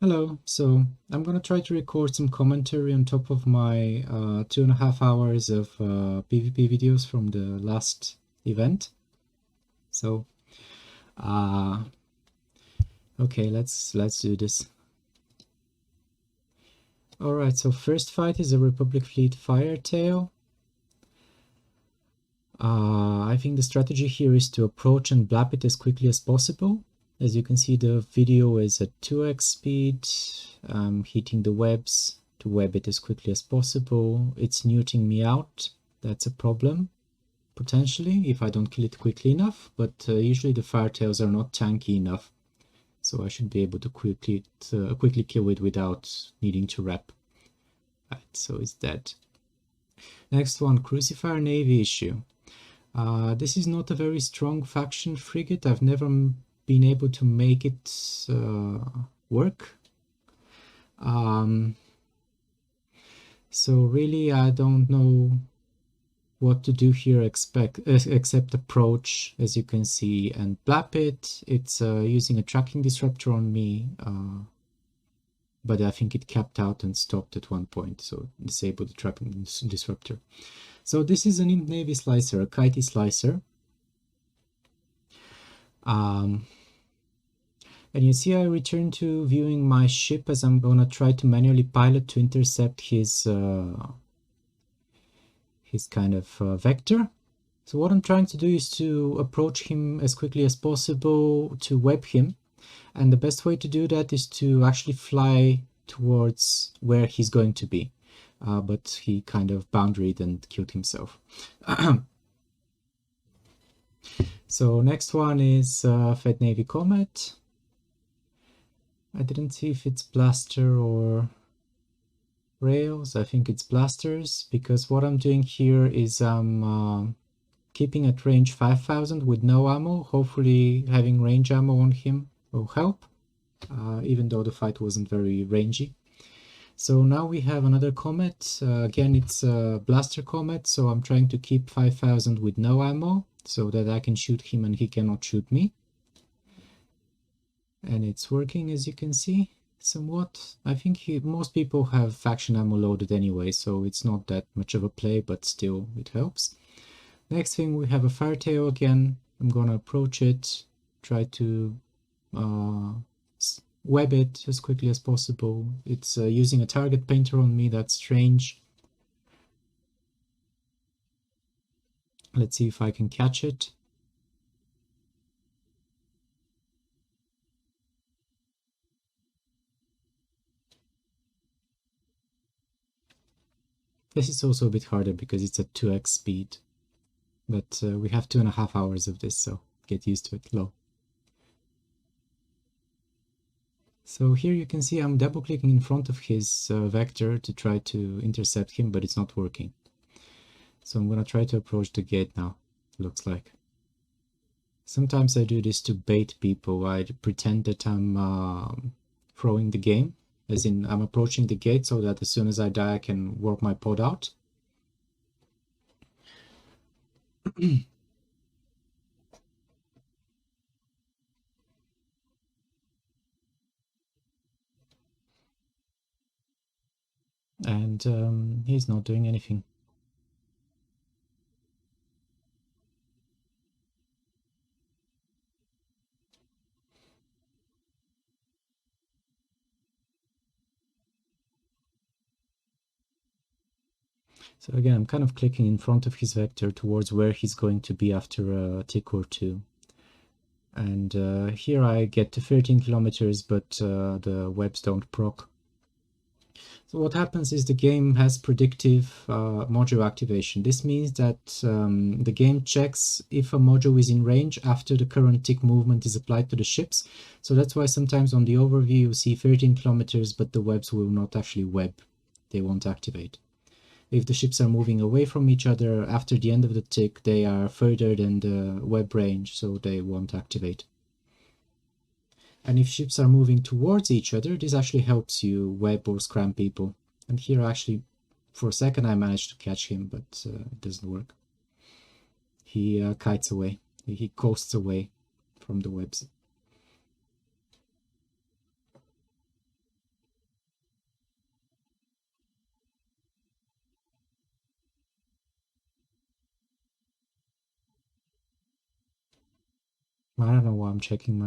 Hello, so I'm gonna try to record some commentary on top of my 2.5 hours of PvP videos from the last event. So, uh, okay, let's do this. Alright, so first fight is a Republic Fleet Firetail. I think the strategy here is to approach and blap it as quickly as possible. As you can see, the video is at 2x speed. I'm hitting the webs to web it as quickly as possible. It's neuting me out. That's a problem, potentially, if I don't kill it quickly enough. But usually the firetails are not tanky enough. So I should be able to quickly kill it without needing to wrap. Right, so it's dead. Next one, Crucifier Navy issue. This is not a very strong faction frigate. I've never been able to make it work. So really I don't know what to do here except approach, as you can see, and blap it. It's using a tracking disruptor on me, but I think it capped out and stopped at one point, so disabled the tracking disruptor. So this is an Imp Navy slicer, a kitey slicer. And you see I return to viewing my ship as I'm gonna try to manually pilot to intercept his kind of vector. So what I'm trying to do is to approach him as quickly as possible to web him. And the best way to do that is to actually fly towards where he's going to be. But he kind of boundaried and killed himself. So next one is Fed Navy Comet. I didn't see if it's blaster or rails. I think it's blasters, because what I'm doing here is I'm keeping at range 5000 with no ammo. Hopefully having range ammo on him will help, even though the fight wasn't very rangy. So now we have another comet. Again, it's a blaster comet, so I'm trying to keep 5000 with no ammo so that I can shoot him and he cannot shoot me. And it's working, as you can see, somewhat. I think most people have faction ammo loaded anyway, so it's not that much of a play, but still it helps. Next thing, we have a firetail again. I'm gonna approach it, try to web it as quickly as possible. It's using a target painter on me. That's strange. Let's see if I can catch it. This is also a bit harder because it's at 2x speed, but we have 2.5 hours of this, so get used to it. Low. So here you can see I'm double clicking in front of his vector to try to intercept him, but it's not working. So I'm gonna try to approach the gate now, looks like. Sometimes I do this to bait people. I pretend that I'm throwing the game, as in I'm approaching the gate so that as soon as I die I can work my pod out. And he's not doing anything. So again, I'm kind of clicking in front of his vector towards where he's going to be after a tick or two. And here I get to 13 kilometers, but the webs don't proc. So what happens is the game has predictive module activation. This means that the game checks if a module is in range after the current tick movement is applied to the ships. So that's why sometimes on the overview you see 13 kilometers, but the webs will not actually web. They won't activate. If the ships are moving away from each other after the end of the tick, they are further than the web range, so they won't activate. And if ships are moving towards each other, this actually helps you web or scram people. And here actually, for a second I managed to catch him, but it doesn't work. He kites away. He coasts away from the webs. I don't know why I'm checking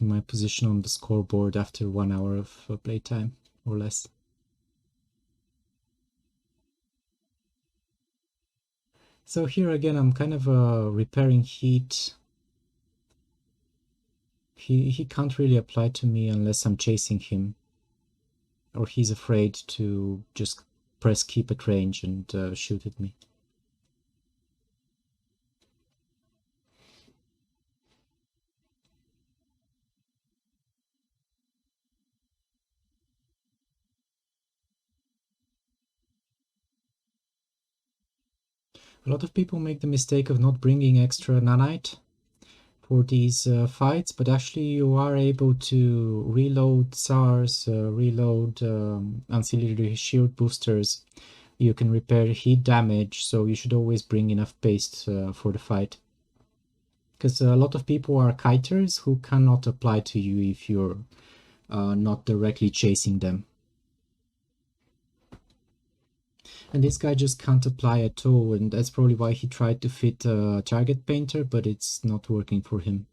my position on the scoreboard after 1 hour of playtime or less. So here again, I'm kind of repairing heat. He can't really apply to me unless I'm chasing him, or he's afraid to just press keep at range and shoot at me. A lot of people make the mistake of not bringing extra nanite for these fights, but actually you are able to reload SARs, reload ancillary shield boosters. You can repair heat damage, so you should always bring enough paste for the fight. Because a lot of people are kiters who cannot apply to you if you're not directly chasing them. And this guy just can't apply at all, and that's probably why he tried to fit a target painter, but it's not working for him.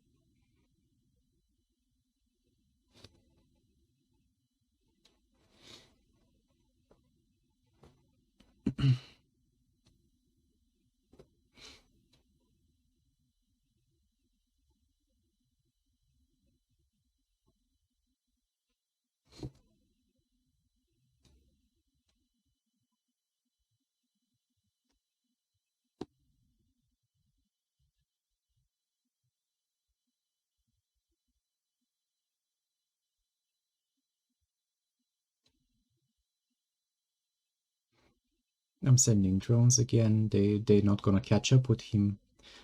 I'm sending drones again. They're not gonna catch up with him.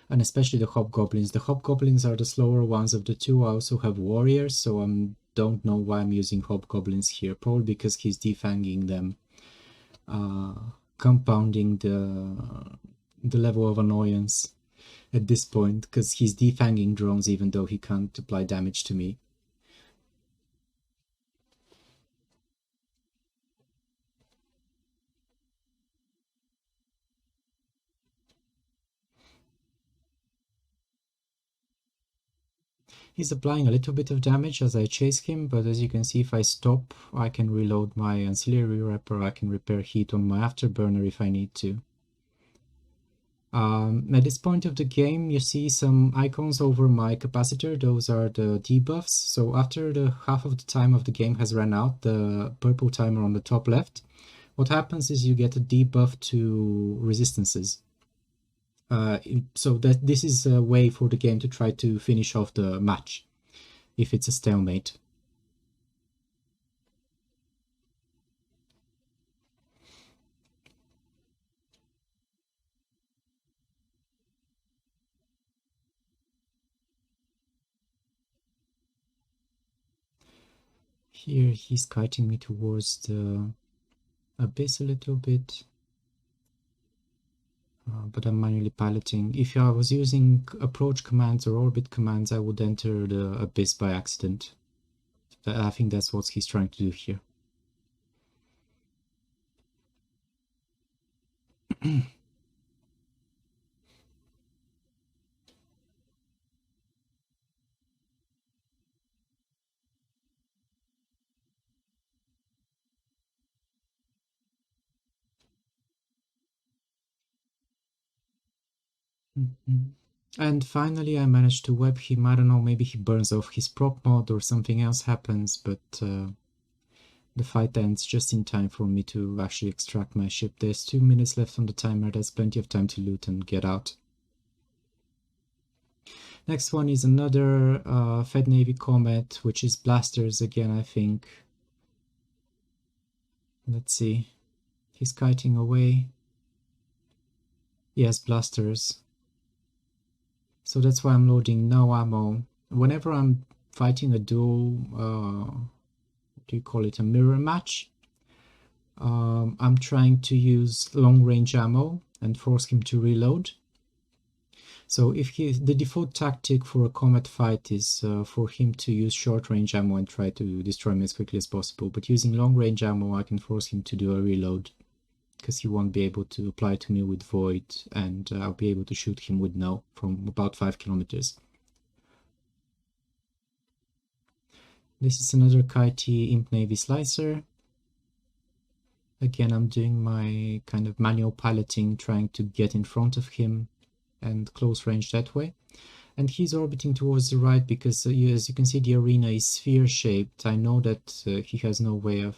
And especially the hobgoblins. The hobgoblins are the slower ones of the two. I also have warriors, so I don't know why I'm using hobgoblins here. Probably because he's defanging them, compounding the level of annoyance at this point, because he's defanging drones even though he can't apply damage to me. He's applying a little bit of damage as I chase him, but as you can see, if I stop, I can reload my ancillary wrapper, I can repair heat on my afterburner if I need to. At this point of the game, you see some icons over my capacitor. Those are the debuffs. So after the half of the time of the game has run out, the purple timer on the top left, what happens is you get a debuff to resistances. So that this is a way for the game to try to finish off the match if it's a stalemate. Here he's kiting me towards the abyss a little bit, but I'm manually piloting. If I was using approach commands or orbit commands, I would enter the abyss by accident. I think that's what he's trying to do here. And finally I managed to web him. I don't know, maybe he burns off his prop mod or something else happens, but the fight ends just in time for me to actually extract my ship. There's 2 minutes left on the timer. That's plenty of time to loot and get out. Next one is another Fed Navy Comet, which is blasters again, I think. Let's see. He's kiting away. Yes, blasters. So that's why I'm loading no ammo. Whenever I'm fighting a duel, what do you call it, a mirror match, I'm trying to use long range ammo and force him to reload. So if the default tactic for a Comet fight is for him to use short range ammo and try to destroy me as quickly as possible, but using long range ammo I can force him to do a reload. because he won't be able to apply to me with Void, and I'll be able to shoot him with No from about 5 kilometers. This is another kitey Imp Navy slicer. Again, I'm doing my kind of manual piloting, trying to get in front of him and close range that way. And he's orbiting towards the right because, as you can see, the arena is sphere-shaped. I know that he has no way of...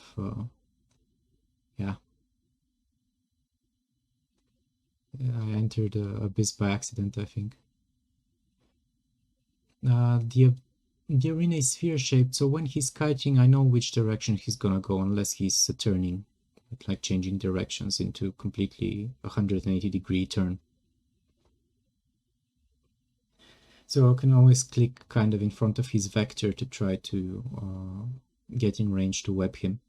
yeah. I entered the Abyss by accident, I think. The arena is sphere-shaped, so when he's kiting, I know which direction he's gonna go, unless he's turning, like changing directions into completely 180-degree turn. So I can always click kind of in front of his vector to try to get in range to web him.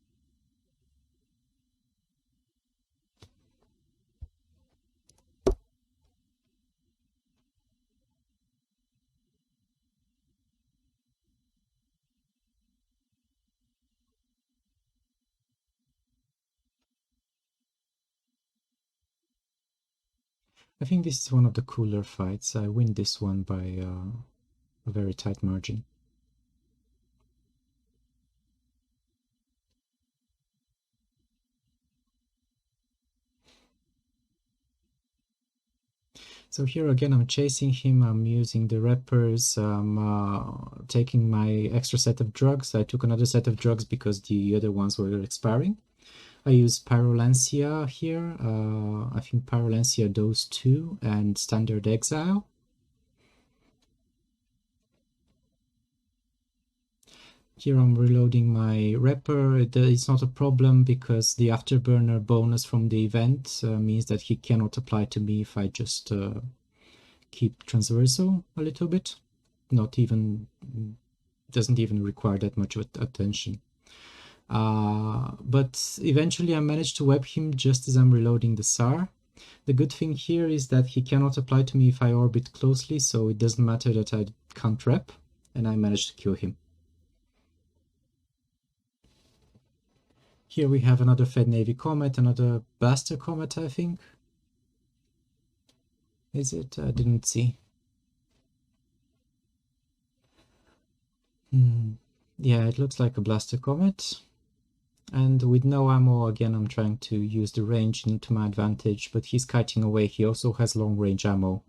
I think this is one of the cooler fights. I win this one by a very tight margin. So here again, I'm chasing him, I'm using the rappers, I'm taking my extra set of drugs. I took another set of drugs because the other ones were expiring. I use Pyrolencia here, I think Pyrolencia Dose 2 and Standard Exile. Here I'm reloading my rapper. It's not a problem because the afterburner bonus from the event means that he cannot apply to me if I just keep transversal a little bit. Not even, doesn't even require that much attention. But eventually I managed to web him just as I'm reloading the SAR. The good thing here is that he cannot apply to me if I orbit closely, so it doesn't matter that I can't rep, and I managed to kill him. Here we have another Fed Navy Comet, another Blaster Comet, I think. Is it? I didn't see. Yeah, it looks like a Blaster Comet. And with no ammo, again, I'm trying to use the range to my advantage, but he's kiting away. He also has long-range ammo,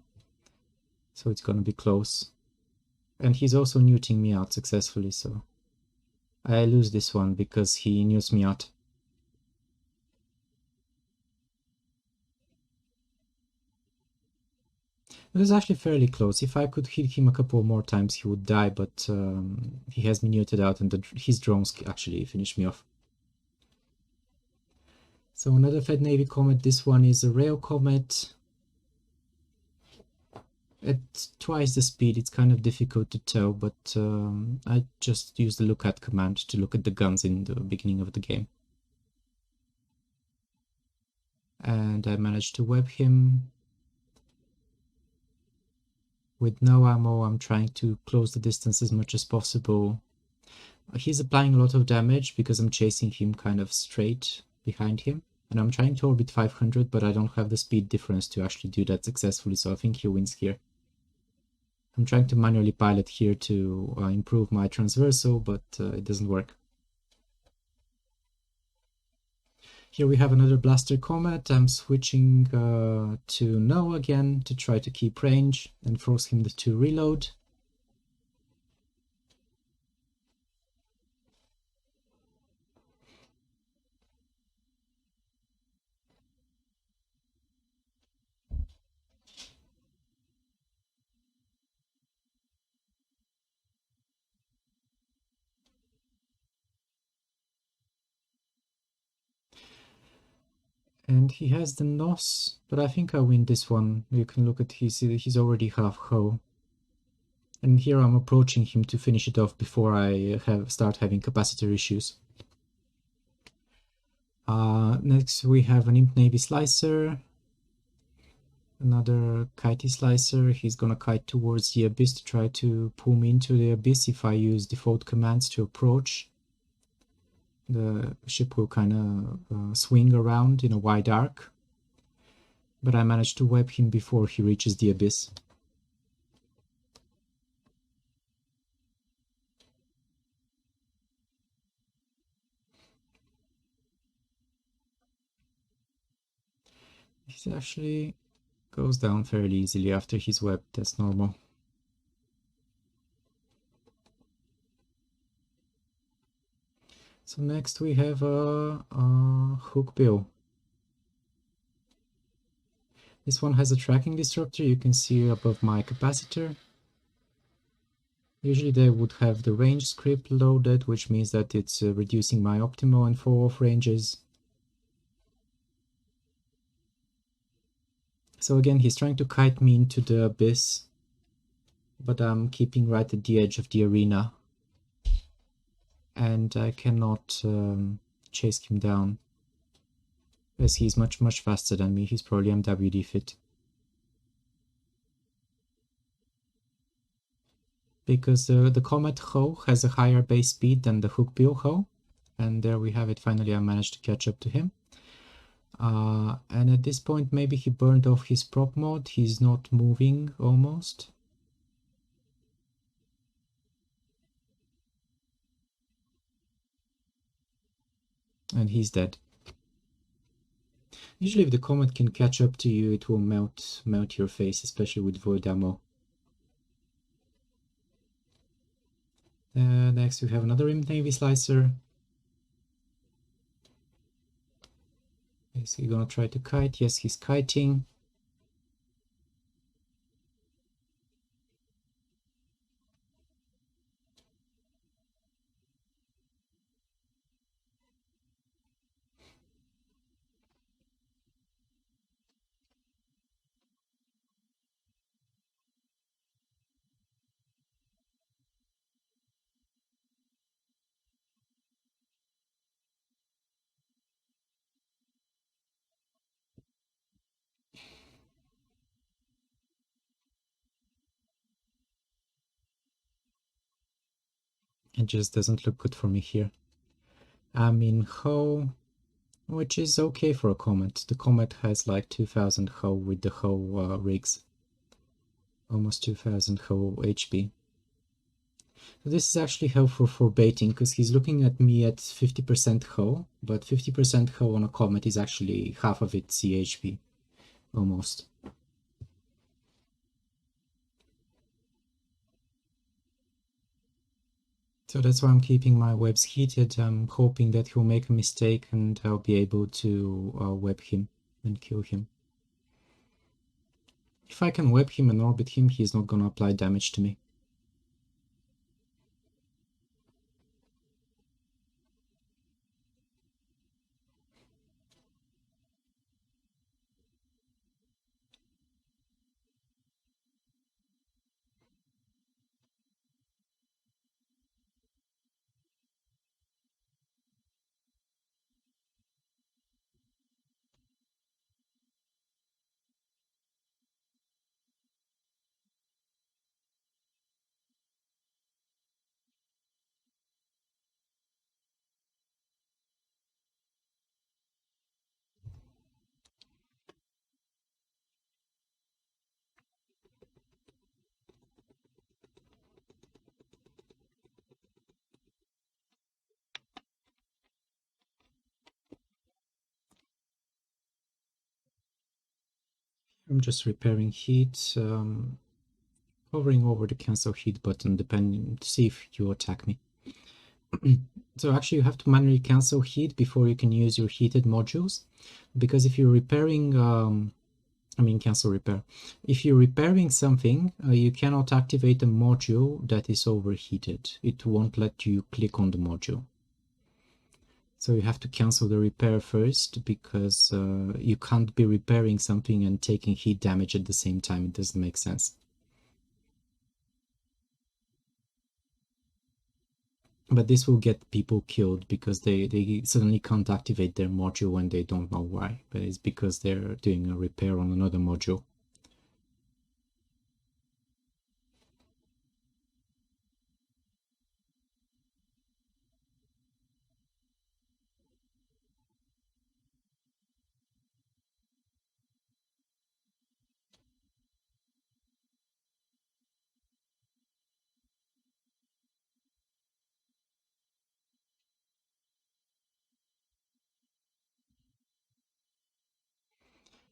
so it's going to be close. And he's also neuting me out successfully, so I lose this one because he nukes me out. It was actually fairly close. If I could hit him a couple more times, he would die, but he has me neuted out, and his drones actually finished me off. So another Fed Navy Comet. This one is a Rail Comet. At twice the speed, it's kind of difficult to tell, but I just use the look at command to look at the guns in the beginning of the game. And I managed to web him. With no ammo, I'm trying to close the distance as much as possible. He's applying a lot of damage because I'm chasing him kind of straight behind him. And I'm trying to orbit 500, but I don't have the speed difference to actually do that successfully, so I think he wins here. I'm trying to manually pilot here to improve my transversal, but it doesn't work. Here we have another Blaster Comet. I'm switching to No again to try to keep range and force him to reload. And he has the NOS, but I think I win this one. You can look at he's already half hull. And here I'm approaching him to finish it off before I start having capacitor issues. Next we have an Imp Navy Slicer. Another kitey slicer. He's gonna kite towards the Abyss to try to pull me into the Abyss if I use default commands to approach. The ship will kind of swing around in a wide arc, but I managed to web him before he reaches the abyss. He actually goes down fairly easily after he's webbed, that's normal. So next we have a hook bill. This one has a tracking disruptor, you can see above my capacitor. Usually they would have the range script loaded, which means that it's reducing my optimal and fall-off ranges. So again, he's trying to kite me into the abyss, but I'm keeping right at the edge of the arena. And I cannot chase him down, as he's much faster than me. He's probably MWD fit. Because the Comet Ho has a higher base speed than the Hookbill Ho. And there we have it, finally I managed to catch up to him. And at this point maybe he burned off his prop mod, he's not moving almost. And he's dead. Usually if the Comet can catch up to you, it will melt your face, especially with void ammo. Next we have another Navy Slicer. Is he gonna try to kite? Yes, he's kiting. It just doesn't look good for me here. I'm in Ho, which is okay for a Comet. The Comet has like 2000 Ho with the Ho rigs. Almost 2000 Ho HP. So this is actually helpful for baiting, because he's looking at me at 50% Ho, but 50% Ho on a Comet is actually half of its CHP, almost. So that's why I'm keeping my webs heated. I'm hoping that he'll make a mistake and I'll be able to web him and kill him. If I can web him and orbit him, he's not gonna apply damage to me. I'm just repairing heat, hovering over the cancel heat button depending to see if you attack me. So actually you have to manually cancel heat before you can use your heated modules, because if you're repairing, cancel repair. If you're repairing something, you cannot activate a module that is overheated. It won't let you click on the module. So you have to cancel the repair first, because you can't be repairing something and taking heat damage at the same time. It doesn't make sense. But this will get people killed because they suddenly can't activate their module when they don't know why. But it's because they're doing a repair on another module.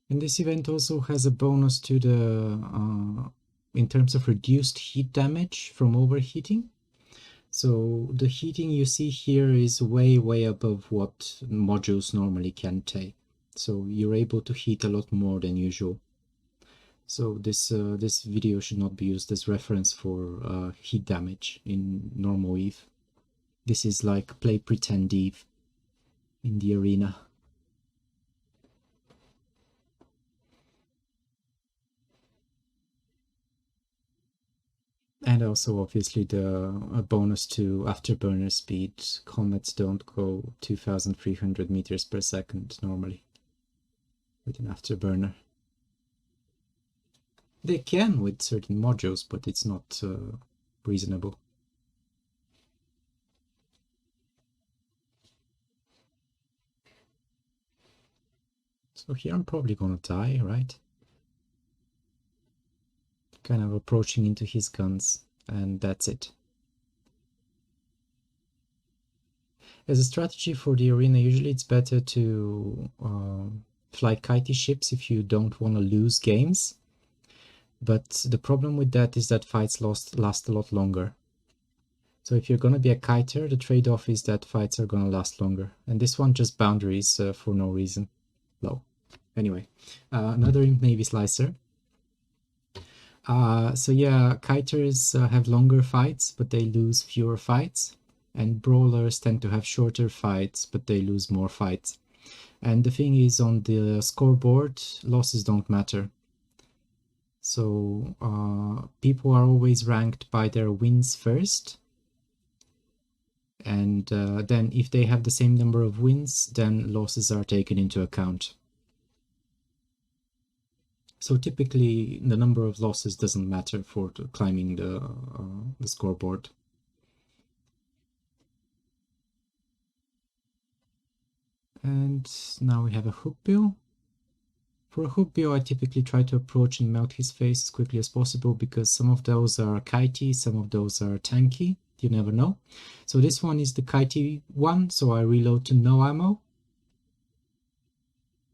And this event also has a bonus to the in terms of reduced heat damage from overheating. So the heating you see here is way above what modules normally can take. So you're able to heat a lot more than usual. So this video should not be used as reference for heat damage in normal EVE. This is like play pretend EVE in the arena. And also obviously a bonus to afterburner speed. Comets don't go 2,300 meters per second normally with an afterburner. They can with certain modules, but it's not reasonable. So here I'm probably gonna die, right? Kind of approaching into his guns, and that's it. As a strategy for the arena, usually it's better to fly kitey ships if you don't want to lose games. But the problem with that is that fights last a lot longer. So if you're going to be a kiter, the trade-off is that fights are going to last longer. And this one just boundaries for no reason. Low. Anyway, another Navy slicer. So yeah, kiters have longer fights, but they lose fewer fights. And brawlers tend to have shorter fights, but they lose more fights. And the thing is, on the scoreboard, losses don't matter. So people are always ranked by their wins first. And then if they have the same number of wins, then losses are taken into account. So typically the number of losses doesn't matter for climbing the scoreboard. And now we have a hookbill. For a hookbill, I typically try to approach and melt his face as quickly as possible because some of those are kitey, some of those are tanky. You never know. So this one is the kitey one, so I reload to no ammo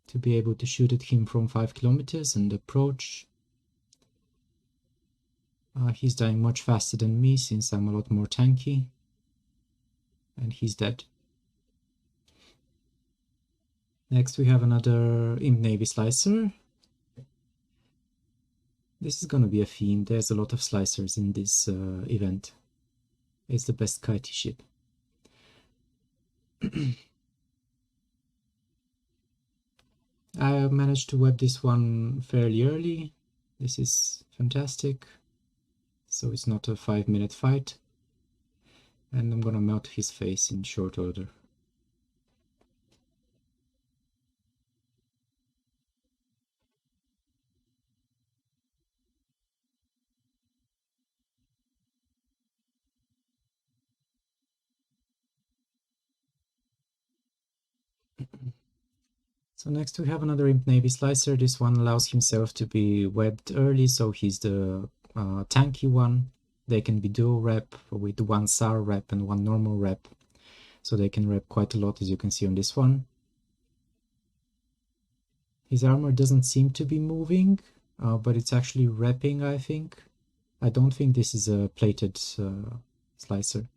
to be able to shoot at him from 5 kilometers and approach. He's dying much faster than me since I'm a lot more tanky. And he's dead. Next we have another Imp Navy Slicer. This is gonna be a theme. There's a lot of slicers in this event. It's the best kitey ship. I managed to web this one fairly early. This is fantastic. So it's not a 5-minute fight. And I'm gonna melt his face in short order. So next we have another Imp Navy Slicer. This one allows himself to be webbed early, so he's the tanky one. They can be dual rep with one SAR rep and one normal rep. So they can rep quite a lot, as you can see on this one. His armor doesn't seem to be moving, but it's actually repping, I think. I don't think this is a plated slicer.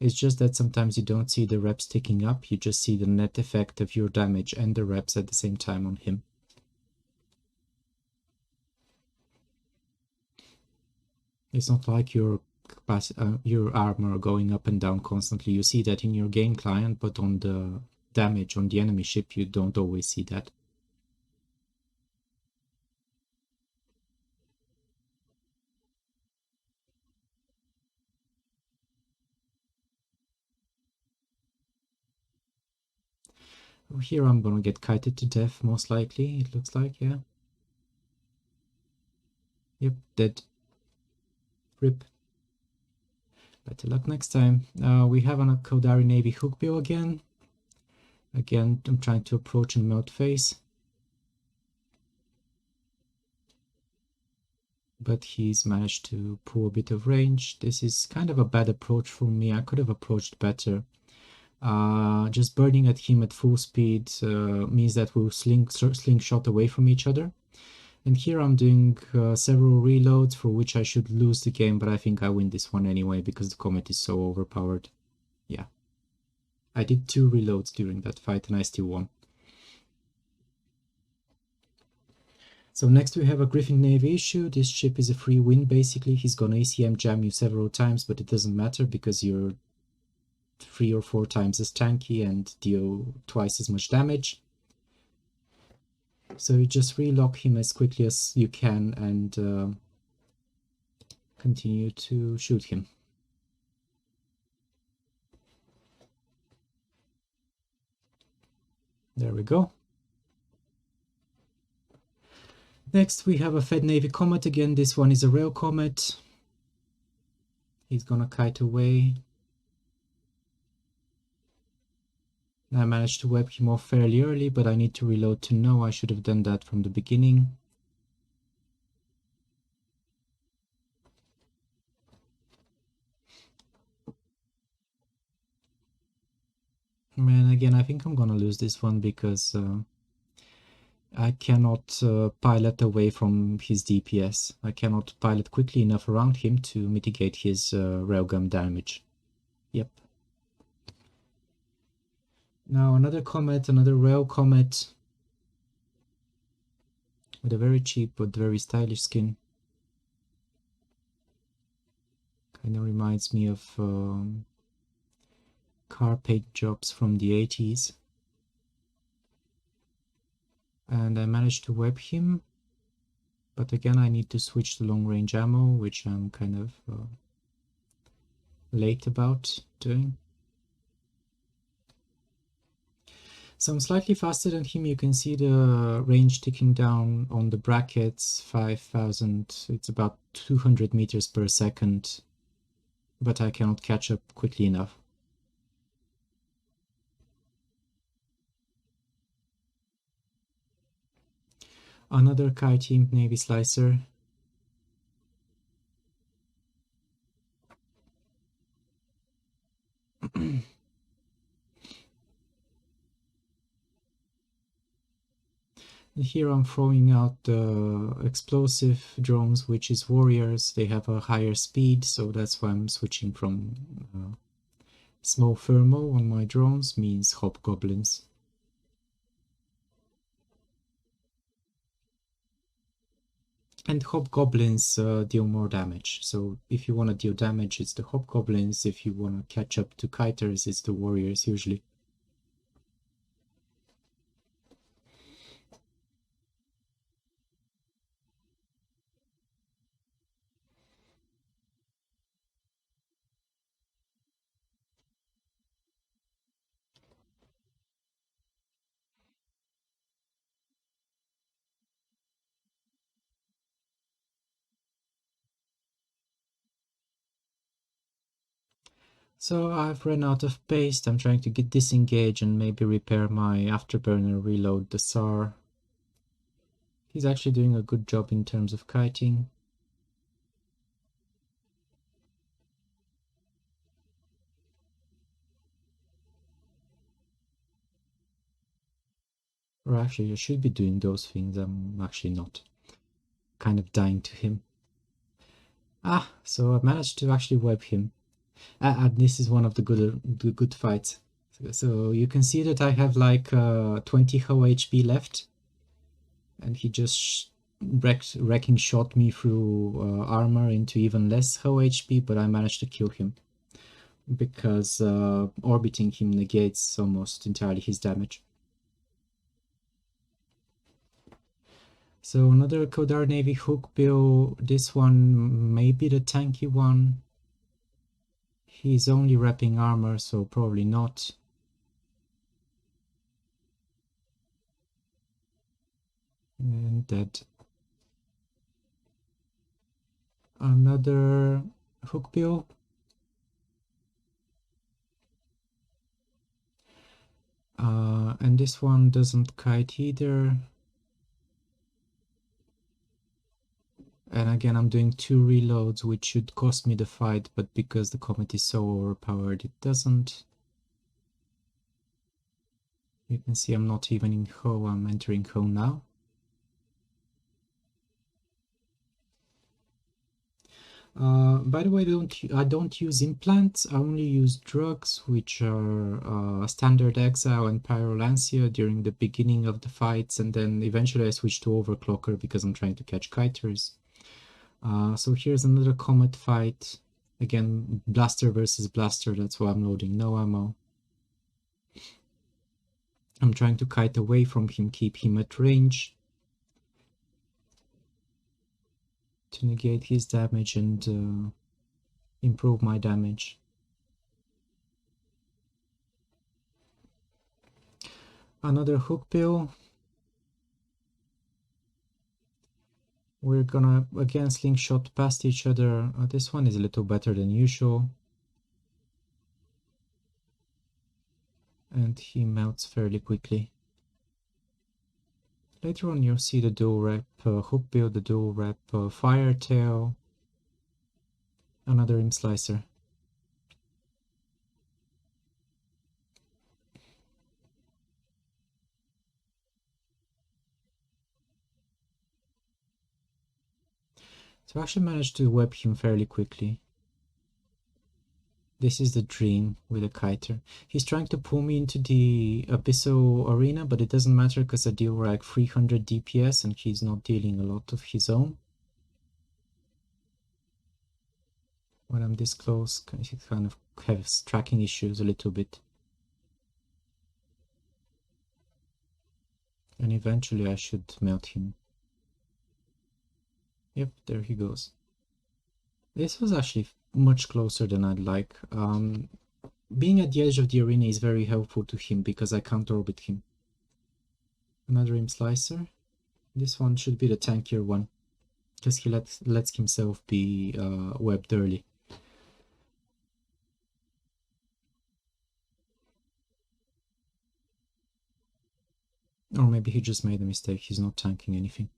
It's just that sometimes you don't see the reps ticking up, you just see the net effect of your damage and the reps at the same time on him. It's not like your armor going up and down constantly. You see that in your game client, but on the damage on the enemy ship, you don't always see that. Here I'm gonna get kited to death, most likely, it looks like, yeah. Yep, dead. Rip. Better luck next time. We have on a Kodari Navy hookbill again. Again, I'm trying to approach and melt face. But he's managed to pull a bit of range. This is kind of a bad approach for me. I could have approached better. Just burning at him at full speed means that we'll slingshot away from each other. And here I'm doing several reloads for which I should lose the game, but I think I win this one anyway because the comet is so overpowered. Yeah. I did 2 reloads during that fight and I still won. So next we have a Griffin Navy issue. This ship is a free win basically. He's gonna ACM jam you several times, but it doesn't matter because you're 3 or 4 times as tanky and deal twice as much damage. So you just relock him as quickly as you can and continue to shoot him. There we go. Next we have a Fed Navy Comet again. This one is a rail comet. He's gonna kite away. I managed to web him off fairly early, but I need to reload to know. I should have done that from the beginning. Man, again, I think I'm gonna lose this one because I cannot pilot away from his DPS. I cannot pilot quickly enough around him to mitigate his railgun damage. Yep. Now another comet, another rail comet with a very cheap but very stylish skin. Kind of reminds me of car paint jobs from the 80s. And I managed to web him, but again I need to switch to long range ammo, which I'm kind of late about doing. So I'm slightly faster than him. You can see the range ticking down on the brackets, 5,000, it's about 200 meters per second, but I cannot catch up quickly enough. Another kite-teamed Navy Slicer. Here I'm throwing out the explosive drones, which is warriors. They have a higher speed, so that's why I'm switching from small thermal on my drones, means hobgoblins. And hobgoblins deal more damage. So if you want to deal damage, it's the hobgoblins. If you want to catch up to kiters, it's the warriors usually. So I've run out of paste. I'm trying to get disengaged and maybe repair my afterburner, reload the SAR. He's actually doing a good job in terms of kiting. Or actually, I should be doing those things. I'm actually not. Kind of dying to him. So I managed to actually web him. And this is one of the good fights. So you can see that I have like 20 HO HP left, and he just wrecking shot me through armor into even less HO HP, but I managed to kill him because orbiting him negates almost entirely his damage. So another Kodar Navy hookbill. This one may be the tanky one. He's only wrapping armor, so probably not. And dead. Another hookbill. And this one doesn't kite either. And again, I'm doing 2 reloads, which should cost me the fight, but because the comet is so overpowered, it doesn't. You can see I'm not even in Ho, I'm entering Ho now. By the way, I don't use implants. I only use drugs, which are standard exile and pyrolantia during the beginning of the fights, and then eventually I switch to overclocker because I'm trying to catch kiters. So here's another comet fight. Again, blaster versus blaster. That's why I'm loading no ammo. I'm trying to kite away from him, keep him at range to negate his damage and improve my damage. Another hook bill. We're gonna again slingshot past each other. This one is a little better than usual. And he melts fairly quickly. Later on you'll see the dual rep hook bill, the dual rep fire tail, another imp slicer. So I actually managed to web him fairly quickly. This is the dream with a kiter. He's trying to pull me into the Abyssal arena, but it doesn't matter because I deal like 300 DPS and he's not dealing a lot of his own. When I'm this close, he kind of has tracking issues a little bit. And eventually I should melt him. Yep, there he goes. This was actually much closer than I'd like. Being at the edge of the arena is very helpful to him because I can't orbit him. Another imp slicer. This one should be the tankier one because he lets himself be webbed early. Or maybe he just made a mistake, he's not tanking anything.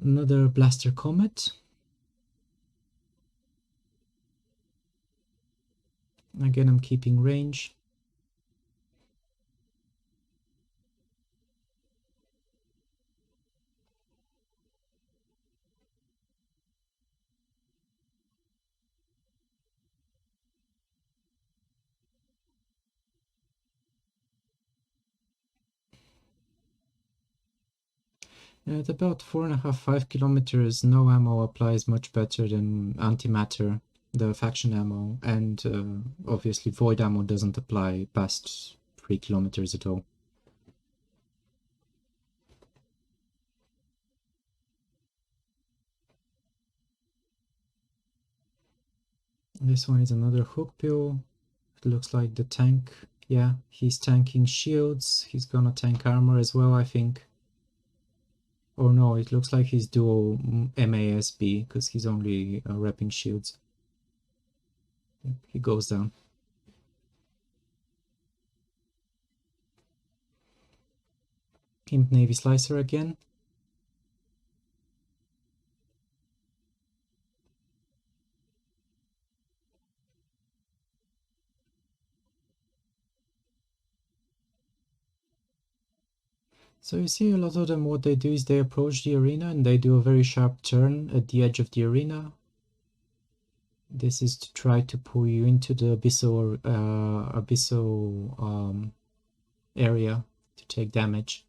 Another blaster comet. Again, I'm keeping range. At about 4.5-5 kilometers, no ammo applies much better than antimatter, the faction ammo, and obviously void ammo doesn't apply past 3 kilometers at all. This one is another hook bill. It looks like the tank. Yeah, he's tanking shields. He's gonna tank armor as well, I think. Or no, it looks like he's dual MASB because he's only repping shields. He goes down. Imp Navy Slicer again. So you see a lot of them, what they do is they approach the arena and they do a very sharp turn at the edge of the arena. This is to try to pull you into the Abyssal area to take damage.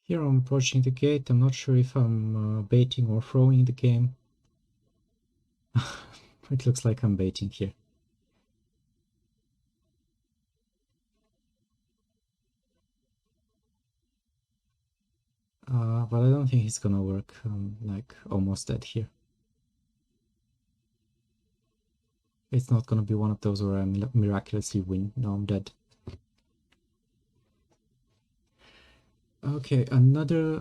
Here I'm approaching the gate. I'm not sure if I'm baiting or throwing the game. It looks like I'm baiting here. But I don't think it's gonna work. I'm like almost dead here. It's not gonna be one of those where I miraculously win. No, I'm dead. Okay,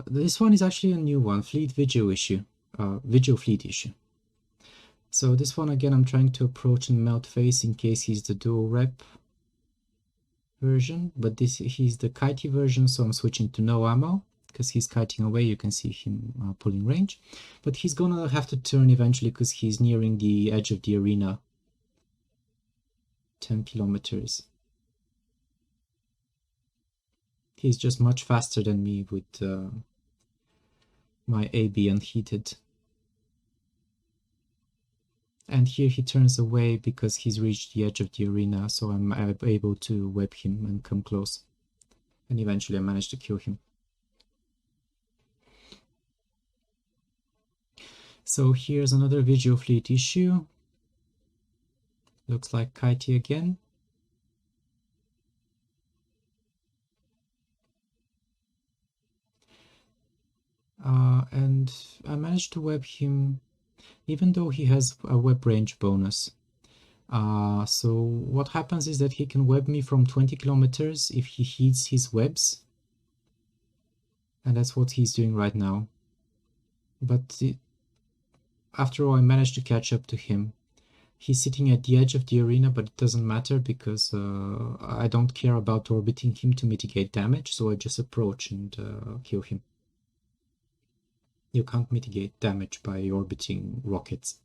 this one is actually a new one, fleet vigil issue, vigil fleet issue. So this one again, I'm trying to approach and melt face in case he's the dual rep version, but he's the kitey version, so I'm switching to no ammo, because he's kiting away, you can see him pulling range. But he's gonna have to turn eventually because he's nearing the edge of the arena. 10 kilometers. He's just much faster than me with my AB unheated. And here he turns away because he's reached the edge of the arena, so I'm able to web him and come close. And eventually I managed to kill him. So here's another visual fleet issue. Looks like kitey again. And I managed to web him, even though he has a web range bonus. So what happens is that he can web me from 20 kilometers if he heats his webs. And that's what he's doing right now. But after all, I managed to catch up to him. He's sitting at the edge of the arena, but it doesn't matter because I don't care about orbiting him to mitigate damage, so I just approach and kill him. You can't mitigate damage by orbiting rockets.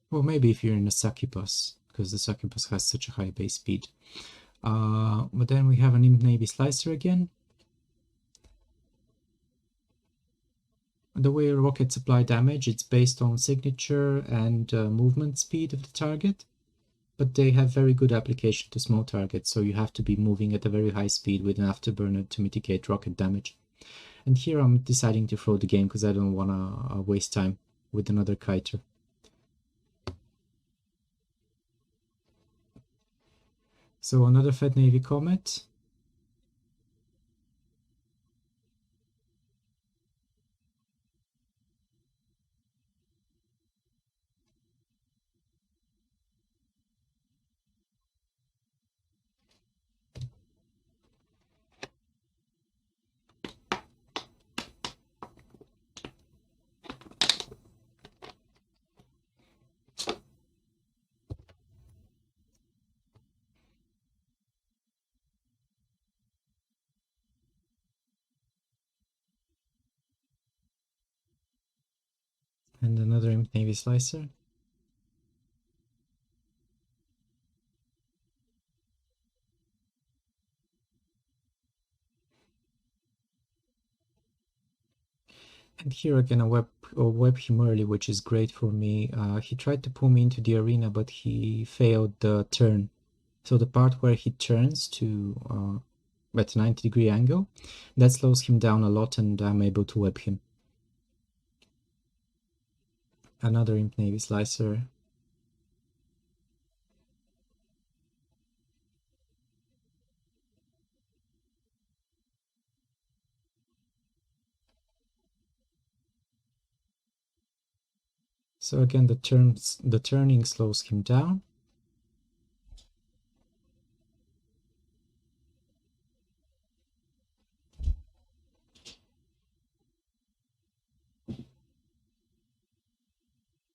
Well, maybe if you're in a succubus, because the succubus has such a high base speed. But then we have an Imp Navy Slicer again. The way rockets apply damage, it's based on signature and movement speed of the target. But they have very good application to small targets, so you have to be moving at a very high speed with an afterburner to mitigate rocket damage. And here I'm deciding to throw the game because I don't want to waste time with another kiter. So another Fed Navy Comet. And another Imp Navy Slicer. And here again I web him early, which is great for me. He tried to pull me into the arena, but he failed the turn. So the part where he turns to at a 90-degree angle, that slows him down a lot and I'm able to web him. Another Imp Navy Slicer. So again, the turning slows him down.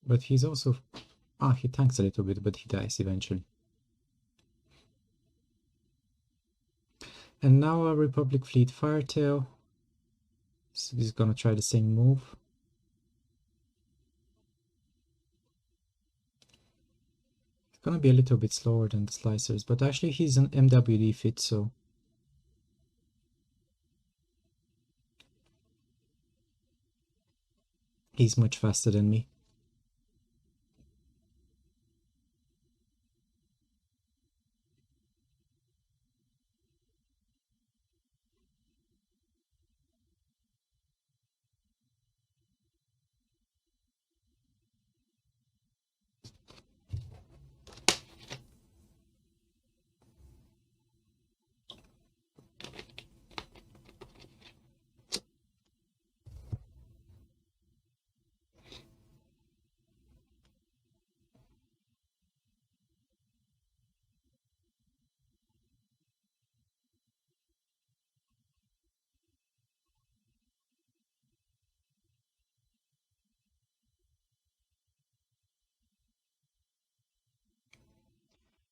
But he's also, he tanks a little bit, but he dies eventually. And now a Republic Fleet Firetail. So he's gonna try the same move. It's gonna be a little bit slower than the Slicers, but actually he's an MWD fit, so he's much faster than me.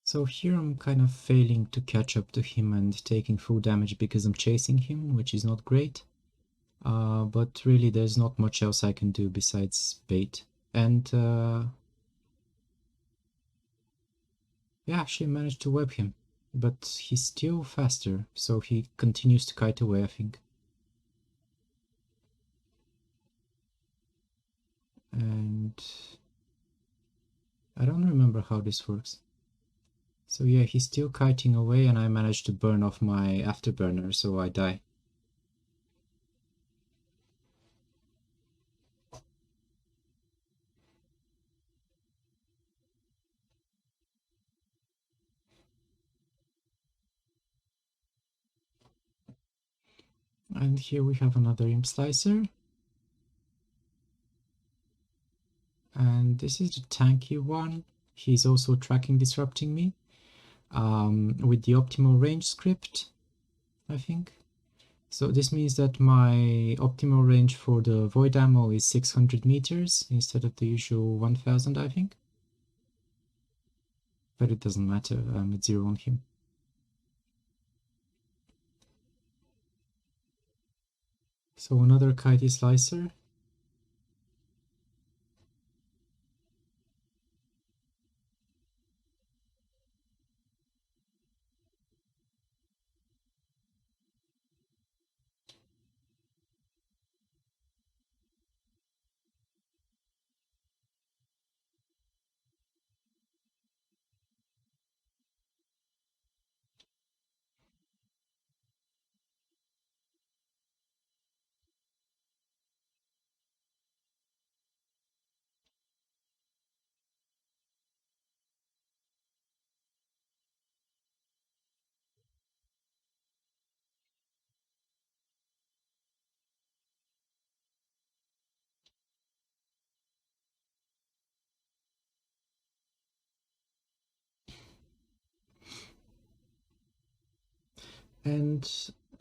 So here I'm kind of failing to catch up to him and taking full damage because I'm chasing him, which is not great. But really there's not much else I can do besides bait. And yeah, actually managed to web him. But he's still faster, so he continues to kite away, I think. And I don't remember how this works. So yeah, he's still kiting away and I managed to burn off my afterburner, so I die. And here we have another imp slicer. And this is the tanky one. He's also tracking disrupting me with the optimal range script, I think. So this means that my optimal range for the void ammo is 600 meters instead of the usual 1000, I think. But it doesn't matter, I'm at 0 on him. So another kitey slicer. And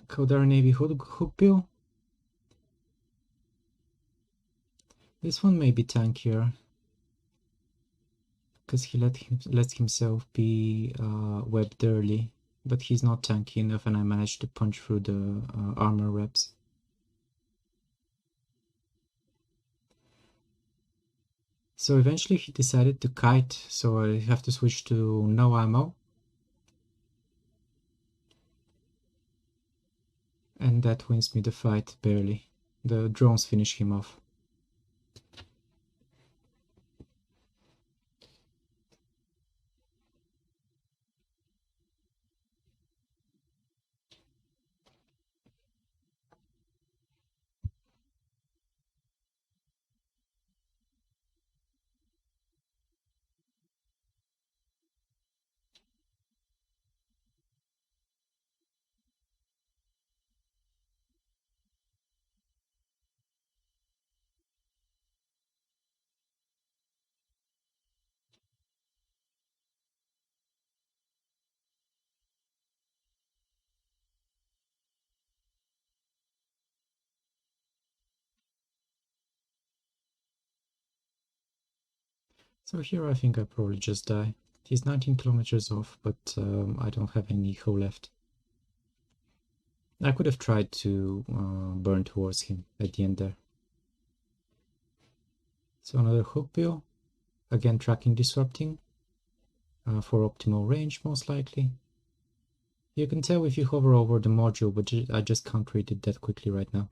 Kodar Navy Hookbill. This one may be tankier because he lets himself be webbed early, but he's not tanky enough and I managed to punch through the armor reps. So eventually he decided to kite, so I have to switch to no ammo. And that wins me the fight, barely. The drones finish him off. So here I think I probably just die. He's 19 kilometers off, but I don't have any eco left. I could have tried to burn towards him at the end there. So another hookbill, again tracking disrupting for optimal range most likely. You can tell if you hover over the module, but I just can't read it that quickly right now.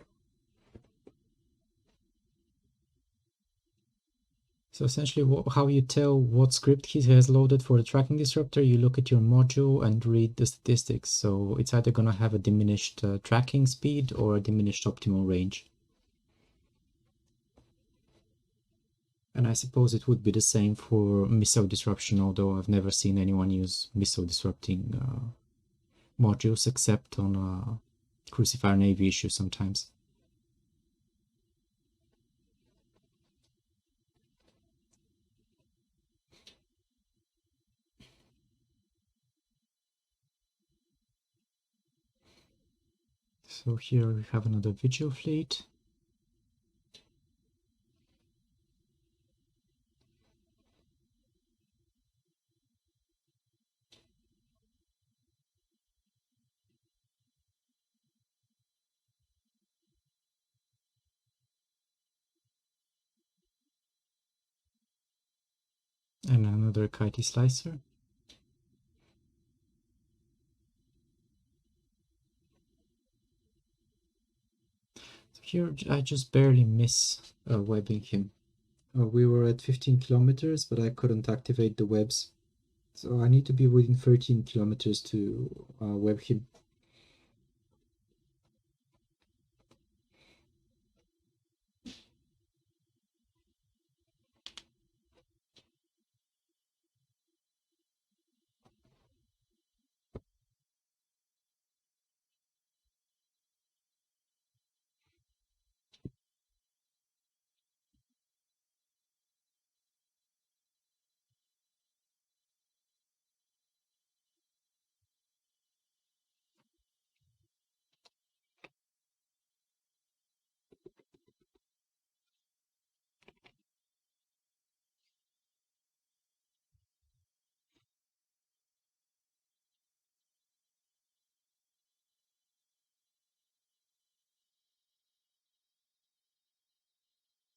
So essentially how you tell what script he has loaded for the tracking disruptor, you look at your module and read the statistics. So it's either going to have a diminished tracking speed or a diminished optimal range. And I suppose it would be the same for missile disruption, although I've never seen anyone use missile disrupting modules except on Crucifier Navy issue sometimes. So here we have another Vigil fleet. And another kitey slicer. So here I just barely miss webbing him. We were at 15 kilometers, but I couldn't activate the webs. So I need to be within 13 kilometers to web him.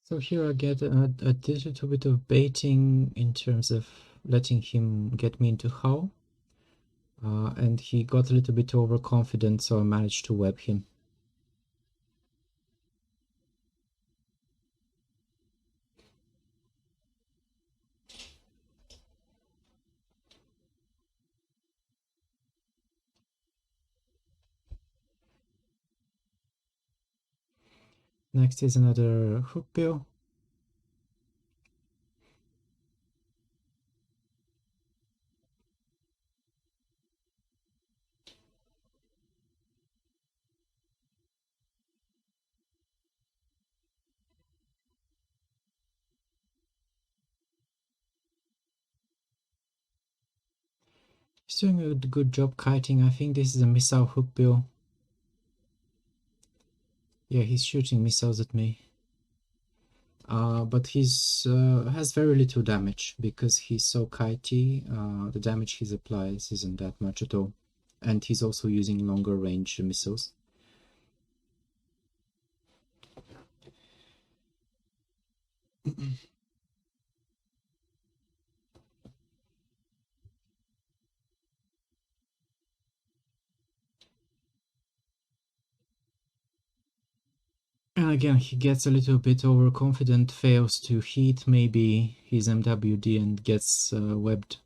So here I get a little bit of baiting in terms of letting him get me into hull. And he got a little bit overconfident, so I managed to web him. Next is another hookbill. He's doing a good job kiting. I think this is a missile hookbill. Yeah, he's shooting missiles at me. But he's has very little damage because he's so kitey. The damage he applies isn't that much at all. And he's also using longer range missiles. And again, he gets a little bit overconfident, fails to hit maybe his MWD and gets webbed.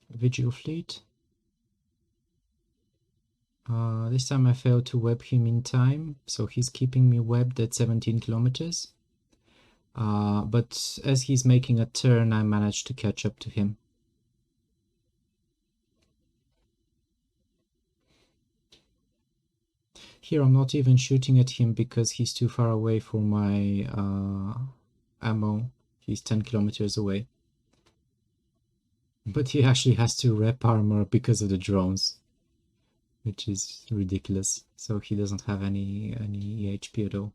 Vigil Fleet. This time I failed to web him in time, so he's keeping me webbed at 17 kilometers. But as he's making a turn, I managed to catch up to him. Here I'm not even shooting at him because he's too far away for my ammo. He's 10 kilometers away. But he actually has to rep armor because of the drones, which is ridiculous. So he doesn't have any HP at all.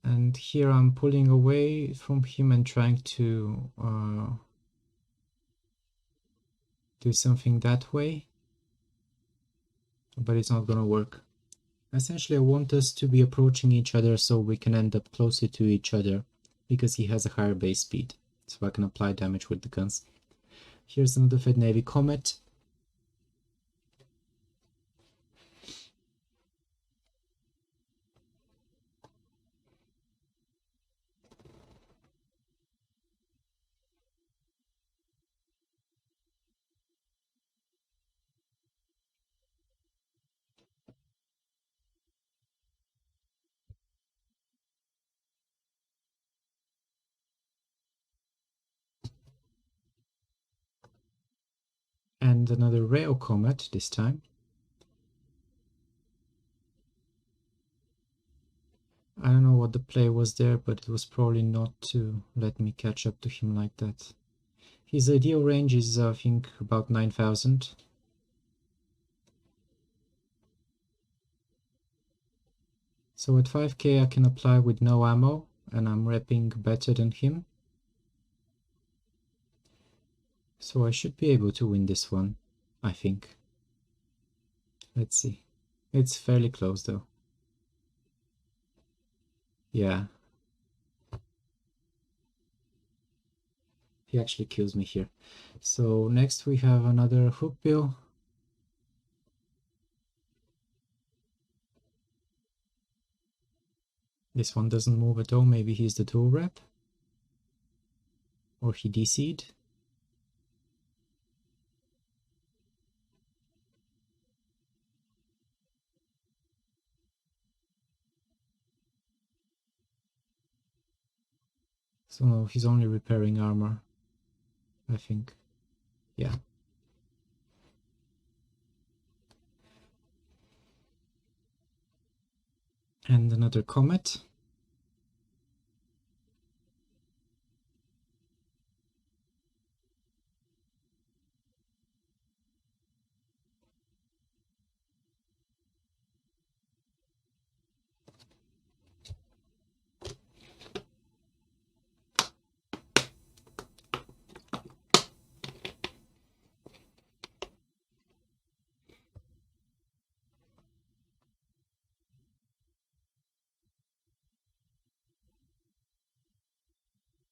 And here I'm pulling away from him and trying to do something that way, but it's not gonna work. Essentially, I want us to be approaching each other so we can end up closer to each other because he has a higher base speed, so I can apply damage with the guns. Here's another Fed Navy Comet. And another Rail Comet this time. I don't know what the play was there, but it was probably not to let me catch up to him like that. His ideal range is, I think, about 9,000. So at 5k I can apply with no ammo, and I'm repping better than him. So I should be able to win this one, I think. Let's see. It's fairly close though. Yeah. He actually kills me here. So next we have another hookbill. This one doesn't move at all. Maybe he's the dual rep. Or he DC'd. So no, he's only repairing armor, I think. Yeah. And another comet.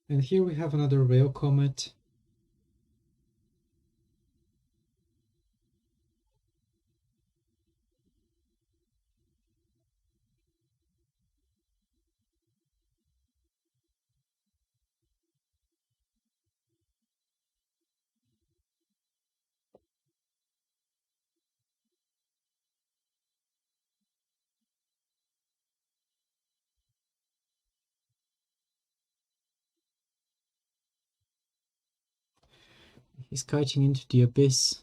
And here we have another rail comet. He's kiting into the abyss.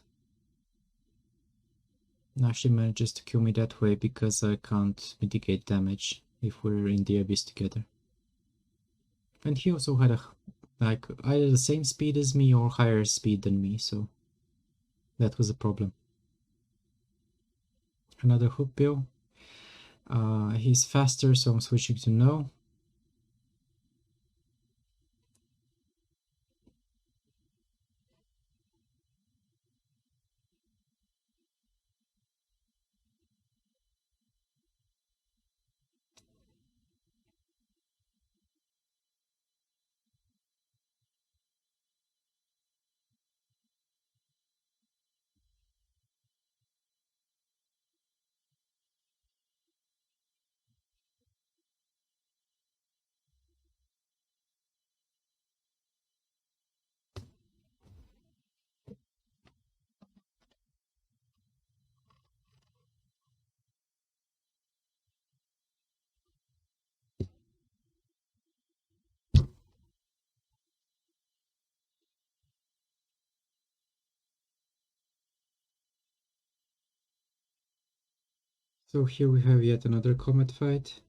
Now she manages to kill me that way because I can't mitigate damage if we're in the abyss together. And he also had like either the same speed as me or higher speed than me, so that was a problem. Another hookbill. He's faster, so I'm switching to no. So here we have yet another comet fight.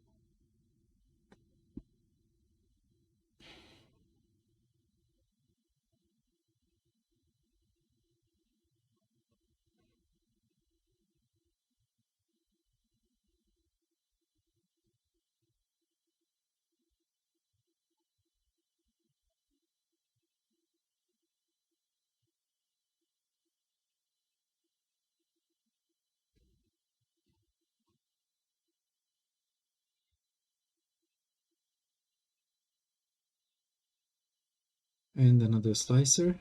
And another slicer.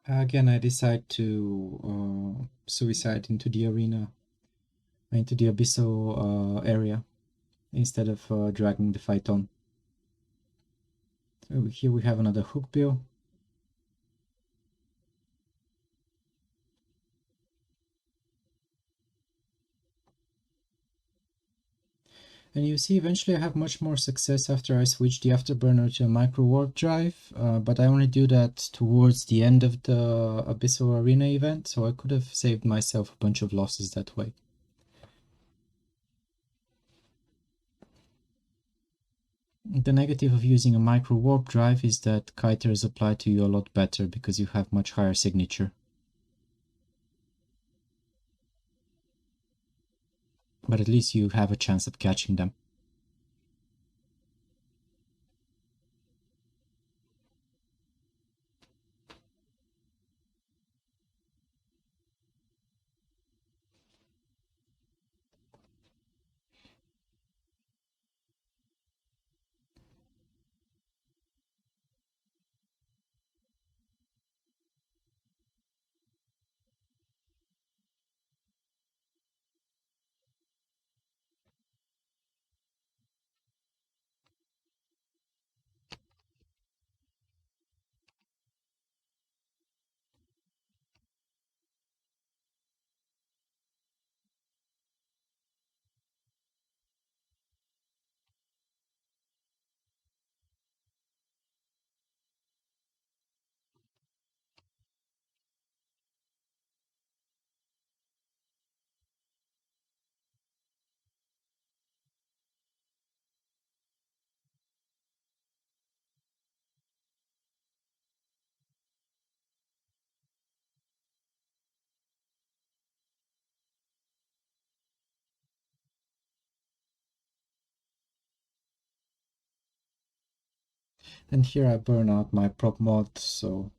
Again, I decide to suicide into the arena, into the Abyssal area, instead of dragging the fight on. So here we have another hook bill. And you see, eventually I have much more success after I switch the afterburner to a micro warp drive, but I only do that towards the end of the Abyssal Arena event, so I could have saved myself a bunch of losses that way. The negative of using a micro warp drive is that kiters apply to you a lot better because you have much higher signature. But at least you have a chance of catching them. And here I burn out my prop mod, so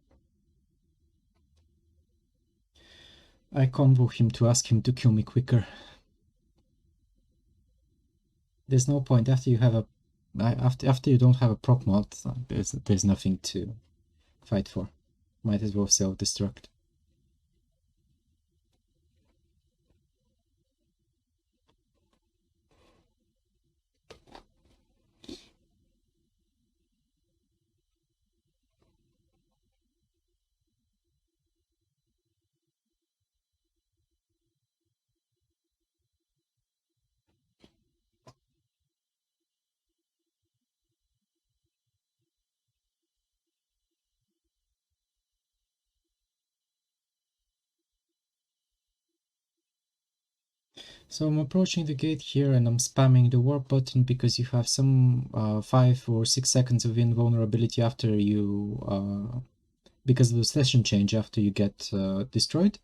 I convo him to ask him to kill me quicker. There's no point after you have a after you don't have a prop mod, there's nothing to fight for. Might as well self-destruct. So I'm approaching the gate here and I'm spamming the warp button because you have some 5 or 6 seconds of invulnerability after you, because of the session change after you get destroyed.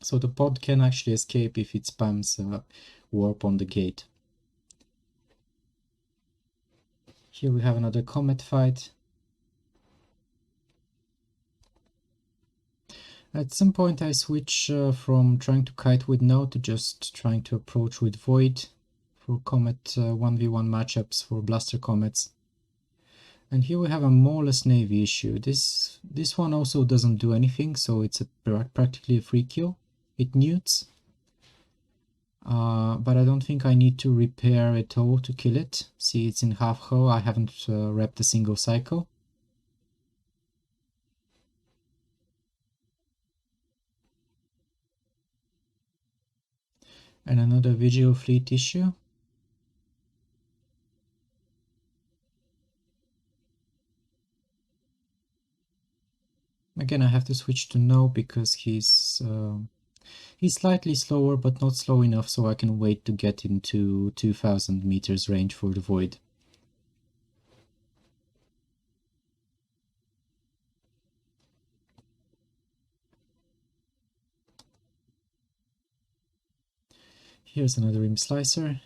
So the pod can actually escape if it spams warp on the gate. Here we have another comet fight. At some point I switch from trying to kite with no to just trying to approach with void for comet 1v1 matchups for blaster comets. And here we have a Moreless Navy issue. This one also doesn't do anything, so it's practically a free kill. It newts, but I don't think I need to repair at all to kill it. See, it's in half hull. I haven't repped a single cycle. And another Vigil Fleet issue. Again, I have to switch to no because he's slightly slower, but not slow enough so I can wait to get into 2000 meters range for the void. Here's another rim slicer.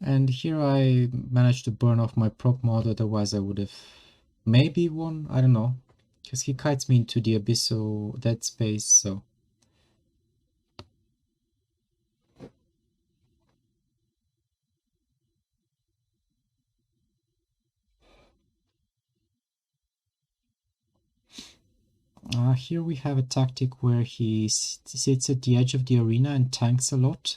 And here I managed to burn off my prop mod, otherwise I would have maybe won, I don't know. Because he kites me into the Abyssal dead space, so... Here we have a tactic where he sits at the edge of the arena and tanks a lot.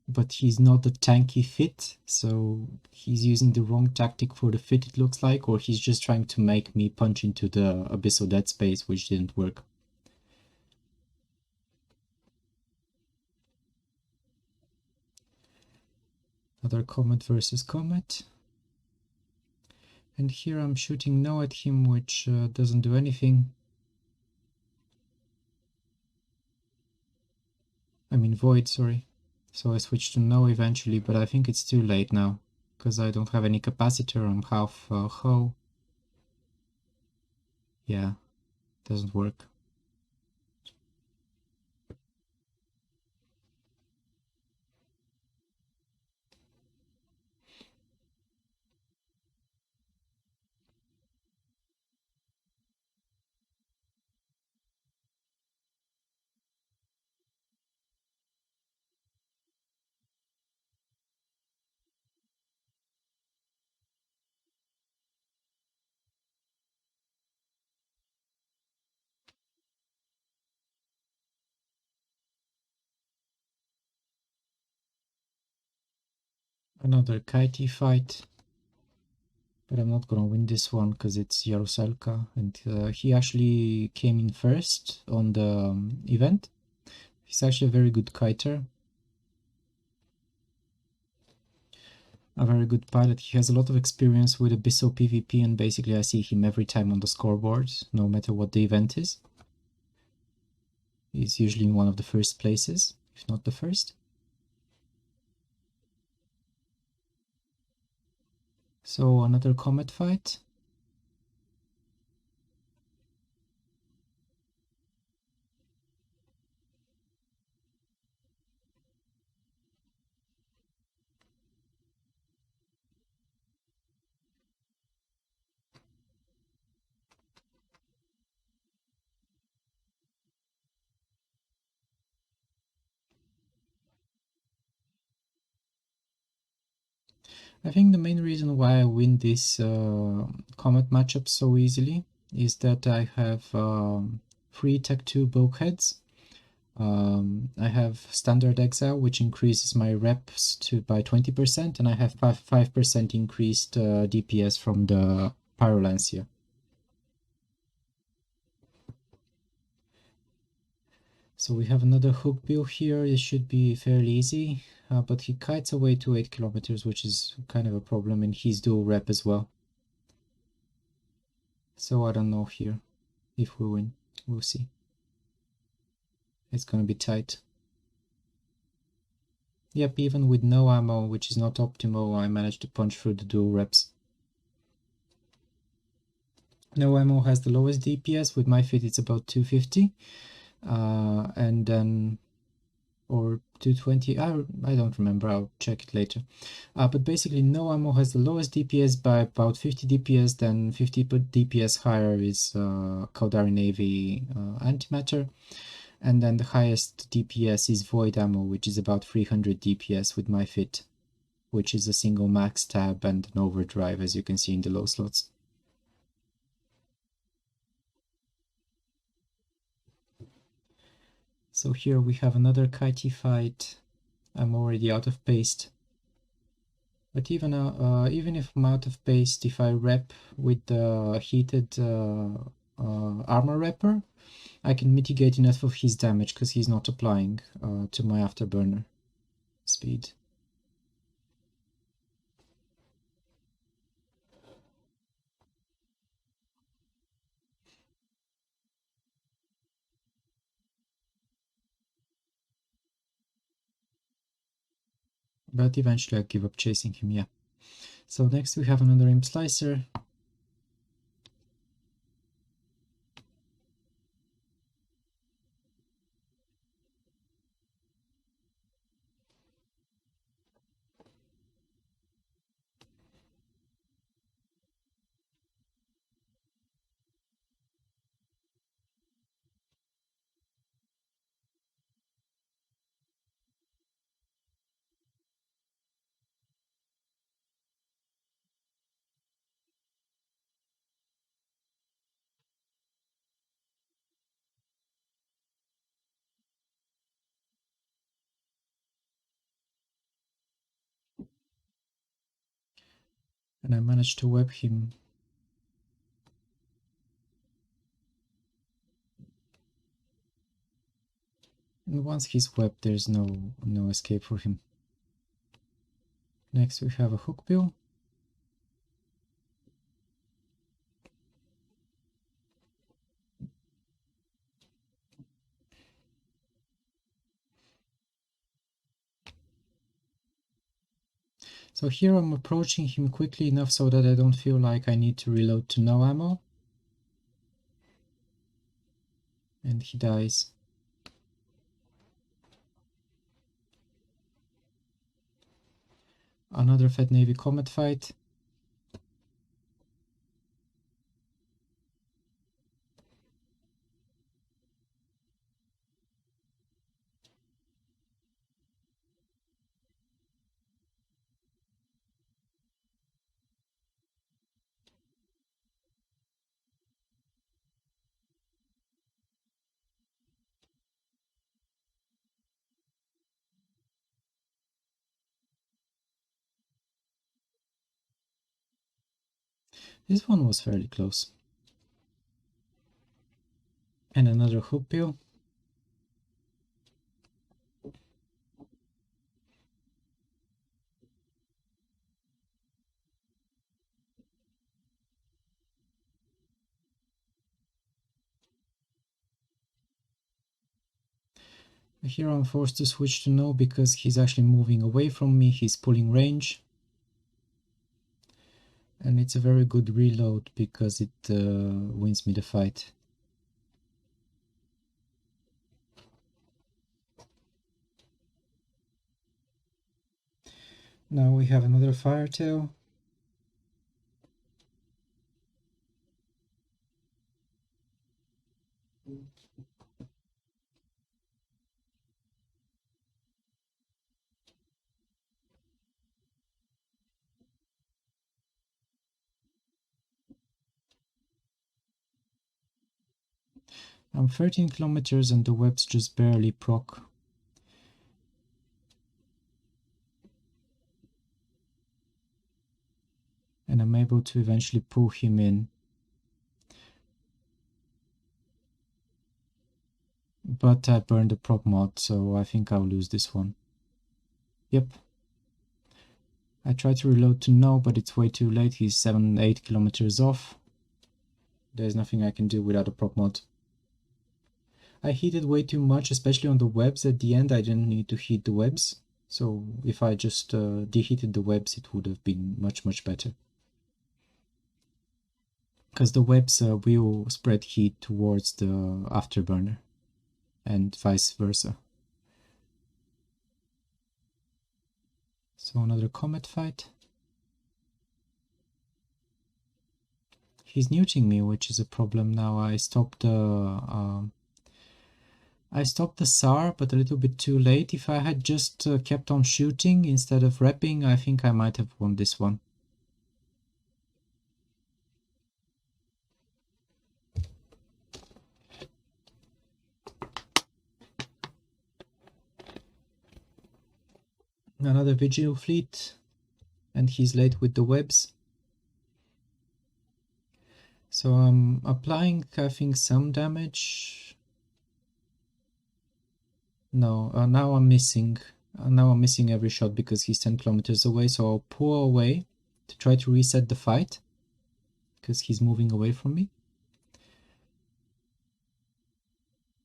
But he's not the tanky fit, so he's using the wrong tactic for the fit, it looks like, or he's just trying to make me punch into the Abyssal dead space, which didn't work. Another Comet versus Comet. And here I'm shooting no at him, which doesn't do anything. I mean void, sorry. So I switched to no eventually, but I think it's too late now, because I don't have any capacitor, I'm half hull. Yeah, doesn't work. Another kitey fight. But I'm not gonna win this one because it's Jaroselka, and he actually came in first on the event. He's actually a very good kiter, a very good pilot. He has a lot of experience with Abyssal PvP, and basically I see him every time on the scoreboard, no matter what the event is. He's usually in one of the first places, if not the first. So another Comet fight. I think the main reason why I win this Comet matchup so easily is that I have 3 Tech 2 bulkheads. I have Standard Exile, which increases my reps by 20%, and I have 5% increased DPS from the Pyrolancer. So we have another hook bill here. It should be fairly easy, but he kites away to 8 kilometers, which is kind of a problem, and he's dual rep as well. So I don't know here if we win. We'll see. It's gonna be tight. Yep, even with no ammo, which is not optimal, I managed to punch through the dual reps. No ammo has the lowest DPS. With my fit, it's about 250. And then, or 220, I don't remember, I'll check it later. But basically, no ammo has the lowest DPS by about 50 DPS, then 50 DPS higher is Caldari Navy Antimatter, and then the highest DPS is Void Ammo, which is about 300 DPS with my fit, which is a single max tab and an overdrive, as you can see in the low slots. So here we have another kitey fight. I'm already out of paste. But even if I'm out of paste, if I rep with the heated armor repper, I can mitigate enough of his damage because he's not applying to my afterburner speed. But eventually I give up chasing him, yeah. So next we have another Imp Slicer. And I managed to web him. And once he's webbed, there's no escape for him. Next we have a hookbill. So here I'm approaching him quickly enough so that I don't feel like I need to reload to no ammo. And he dies. Another Fed Navy Comet fight. This one was fairly close. And another hookbill. Here I'm forced to switch to no because he's actually moving away from me, he's pulling range. And it's a very good reload because it wins me the fight. Now we have another firetail. I'm 13 kilometers and the webs just barely proc. And I'm able to eventually pull him in. But I burned the prop mod, so I think I'll lose this one. Yep. I tried to reload to no, but it's way too late. He's 7-8 kilometers off. There's nothing I can do without a prop mod. I heated way too much, especially on the webs. At the end I didn't need to heat the webs, so if I just deheated the webs it would have been much better. Because the webs will spread heat towards the afterburner, and vice versa. So another comet fight. He's neuting me, which is a problem now. I stopped the SAR, but a little bit too late. If I had just kept on shooting instead of repping, I think I might have won this one. Another Vigil fleet, and he's late with the webs. So I'm applying, I think, some damage. No, now I'm missing. Now I'm missing every shot because he's 10 kilometers away, so I'll pull away to try to reset the fight because he's moving away from me.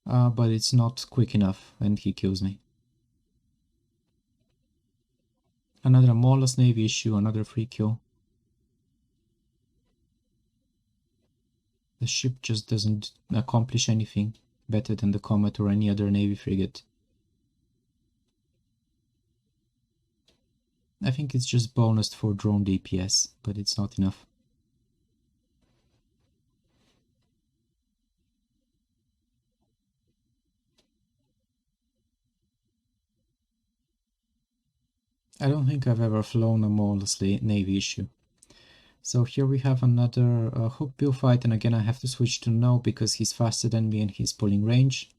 But it's not quick enough and he kills me. Another Molus Navy issue, another free kill. The ship just doesn't accomplish anything better than the Comet or any other Navy frigate. I think it's just bonused for drone DPS, but it's not enough. I don't think I've ever flown a Molus Navy issue. So here we have another hookbill fight, and again I have to switch to no because he's faster than me and he's pulling range.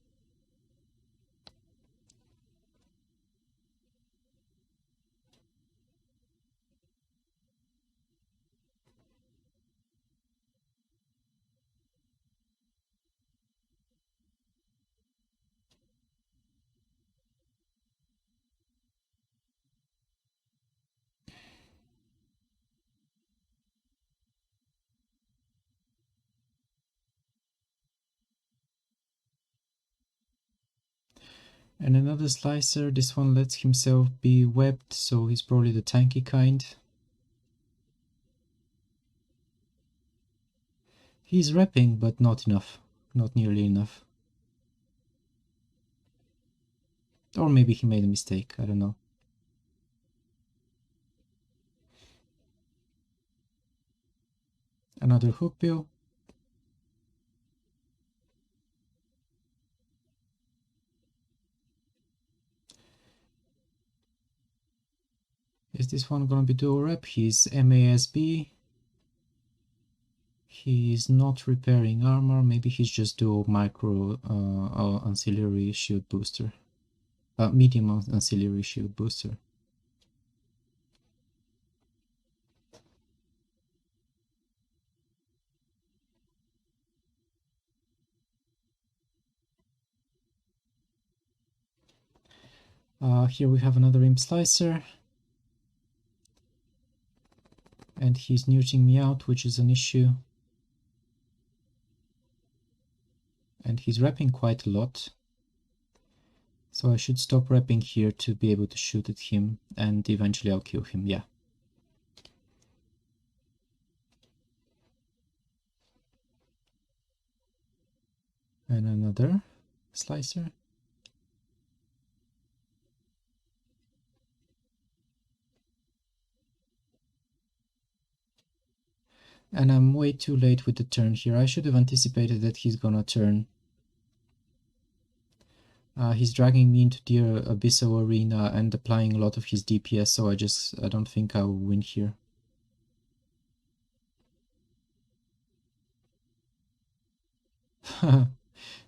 And another slicer, this one lets himself be webbed, so he's probably the tanky kind. He's repping, but not enough. Not nearly enough. Or maybe he made a mistake, I don't know. Another hookbill. Is this one gonna be dual rep? He's MASB. He's not repairing armor, maybe he's just dual micro ancillary shield booster. Medium ancillary shield booster. Here we have another imp slicer. And he's nudging me out, which is an issue. And he's repping quite a lot. So I should stop repping here to be able to shoot at him, and eventually I'll kill him, yeah. And another slicer. And I'm way too late with the turn here. I should have anticipated that he's gonna turn. He's dragging me into the Abyssal arena and applying a lot of his DPS, so I don't think I'll win here.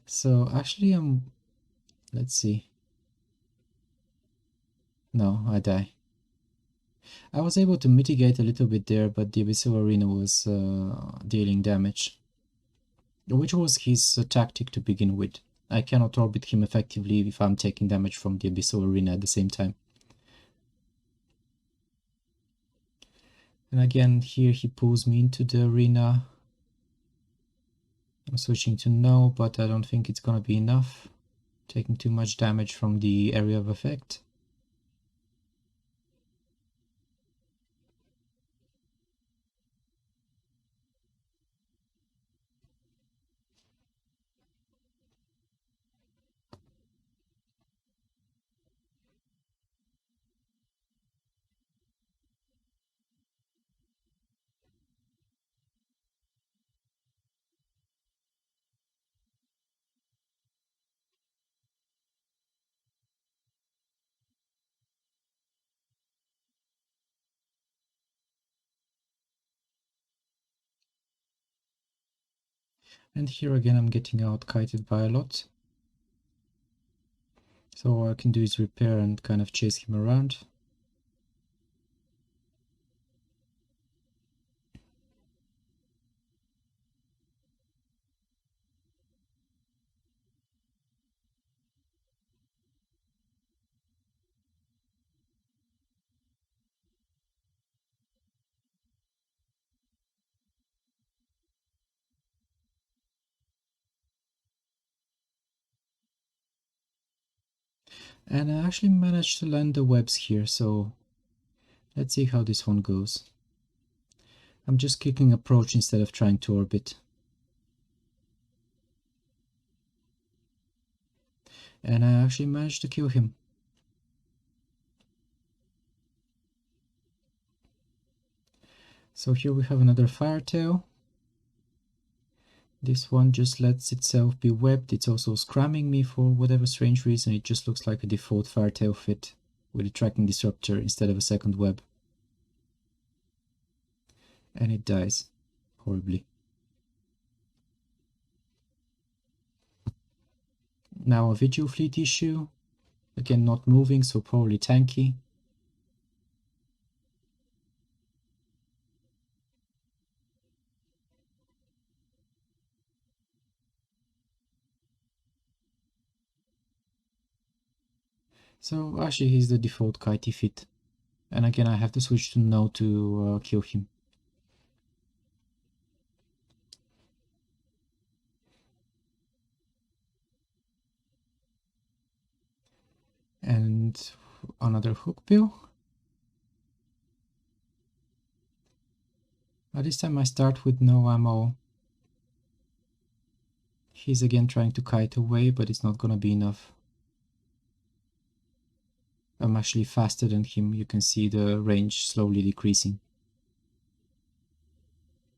So actually let's see. No, I die. I was able to mitigate a little bit there, but the Abyssal arena was dealing damage. Which was his tactic to begin with. I cannot orbit him effectively if I'm taking damage from the Abyssal arena at the same time. And again, here he pulls me into the arena. I'm switching to no, but I don't think it's gonna be enough. Taking too much damage from the area of effect. And here again I'm getting out-kited by a lot. So all I can do is repair and kind of chase him around. And I actually managed to land the webs here, so let's see how this one goes. I'm just kicking approach instead of trying to orbit. And I actually managed to kill him. So here we have another firetail. This one just lets itself be webbed. It's also scramming me for whatever strange reason. It just looks like a default firetail fit with a tracking disruptor instead of a second web. And it dies horribly. Now a Vigil Fleet issue. Again, not moving, so probably tanky. So actually he's the default kitey fit. And again I have to switch to no to kill him. And another hookbill. This time I start with no ammo. He's again trying to kite away, but it's not gonna be enough. I'm actually faster than him. You can see the range slowly decreasing.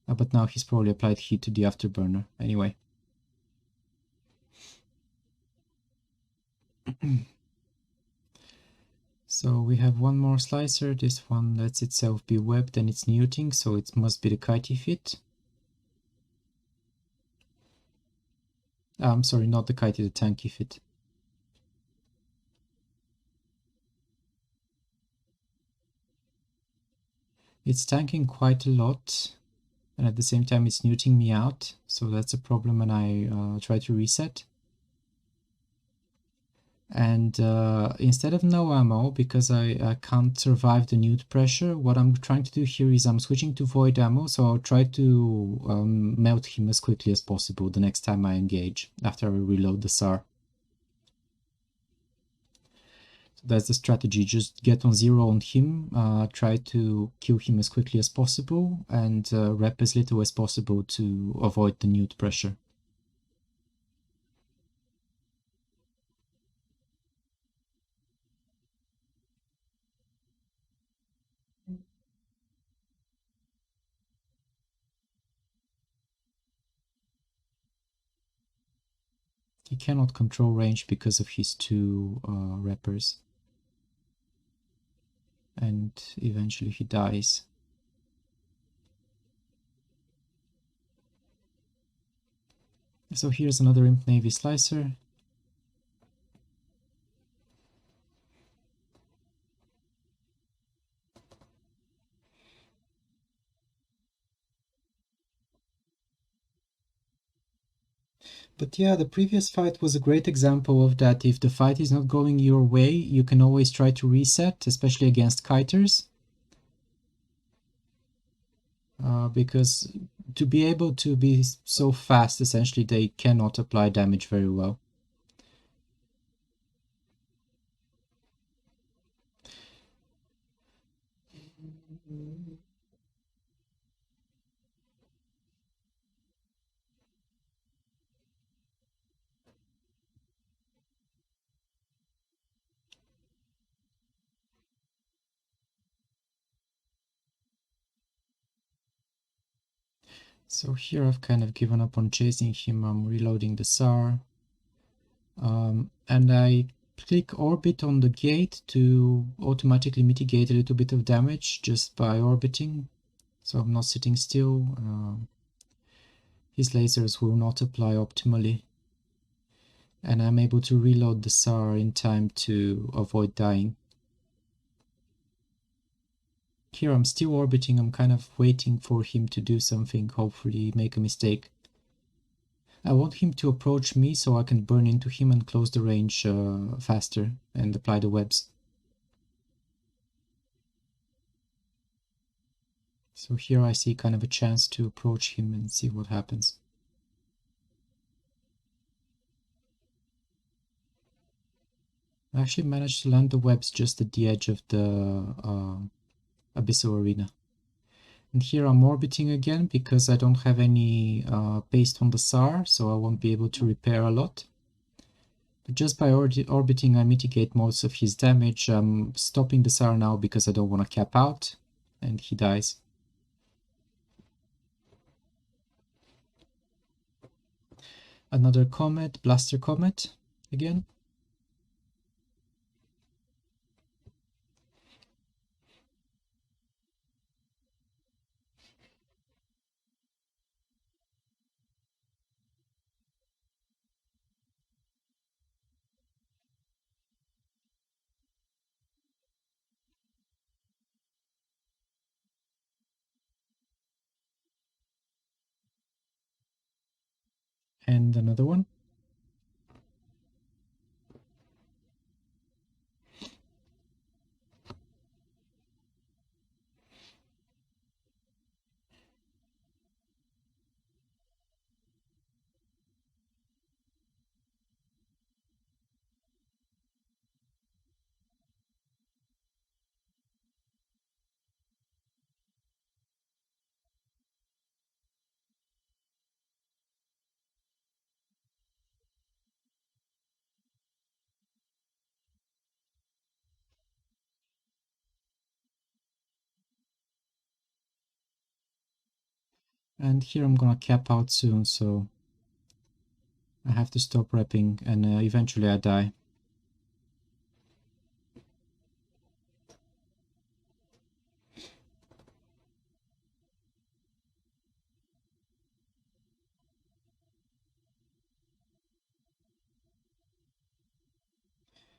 But now he's probably applied heat to the afterburner. Anyway. So we have one more slicer. This one lets itself be webbed and it's neuting, so it must be the kitey fit. I'm sorry, not the kitey, the tanky fit. It's tanking quite a lot, and at the same time it's neuting me out, so that's a problem when I try to reset. And instead of no ammo, because I can't survive the neut pressure, what I'm trying to do here is I'm switching to void ammo, so I'll try to melt him as quickly as possible the next time I engage, after I reload the SAR. So that's the strategy, just get on zero on him, try to kill him as quickly as possible, and rep as little as possible to avoid the neut pressure. He cannot control range because of his two reppers. And eventually he dies. So here's another Imp Navy slicer. But yeah, the previous fight was a great example of that. If the fight is not going your way, you can always try to reset, especially against kiters. Because to be able to be so fast, essentially, they cannot apply damage very well. So here I've kind of given up on chasing him. I'm reloading the SAR. And I click orbit on the gate to automatically mitigate a little bit of damage just by orbiting. So I'm not sitting still. His lasers will not apply optimally. And I'm able to reload the SAR in time to avoid dying. Here I'm still orbiting. I'm kind of waiting for him to do something, hopefully make a mistake. I want him to approach me so I can burn into him and close the range faster and apply the webs. So here I see kind of a chance to approach him and see what happens. I actually managed to land the webs just at the edge of the Abyssal arena. And here I'm orbiting again because I don't have any paste on the SAR, so I won't be able to repair a lot. But just by orbiting I mitigate most of his damage. I'm stopping the SAR now because I don't want to cap out, and he dies. Another comet, blaster comet again. And another one. And here I'm gonna cap out soon, so I have to stop repping, and eventually I die.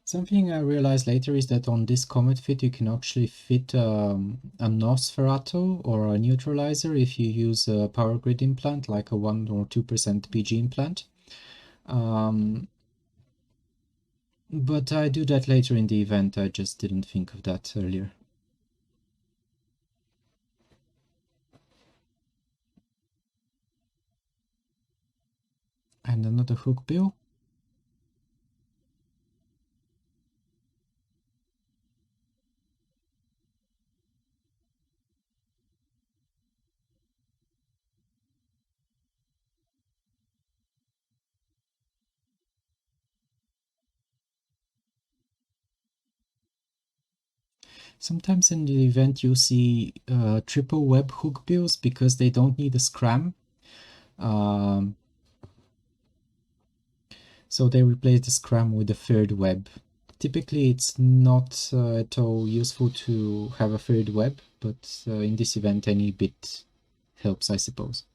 Something I realized later is that on this Comet fit you can actually fit a Nosferatu or a neutralizer if you use a power grid implant, like a 1 or 2% PG implant. But I do that later in the event, I just didn't think of that earlier. And another hook bill. Sometimes in the event you see triple web hook bills because they don't need a scram. So they replace the scram with a third web. Typically it's not at all useful to have a third web, but in this event any bit helps, I suppose.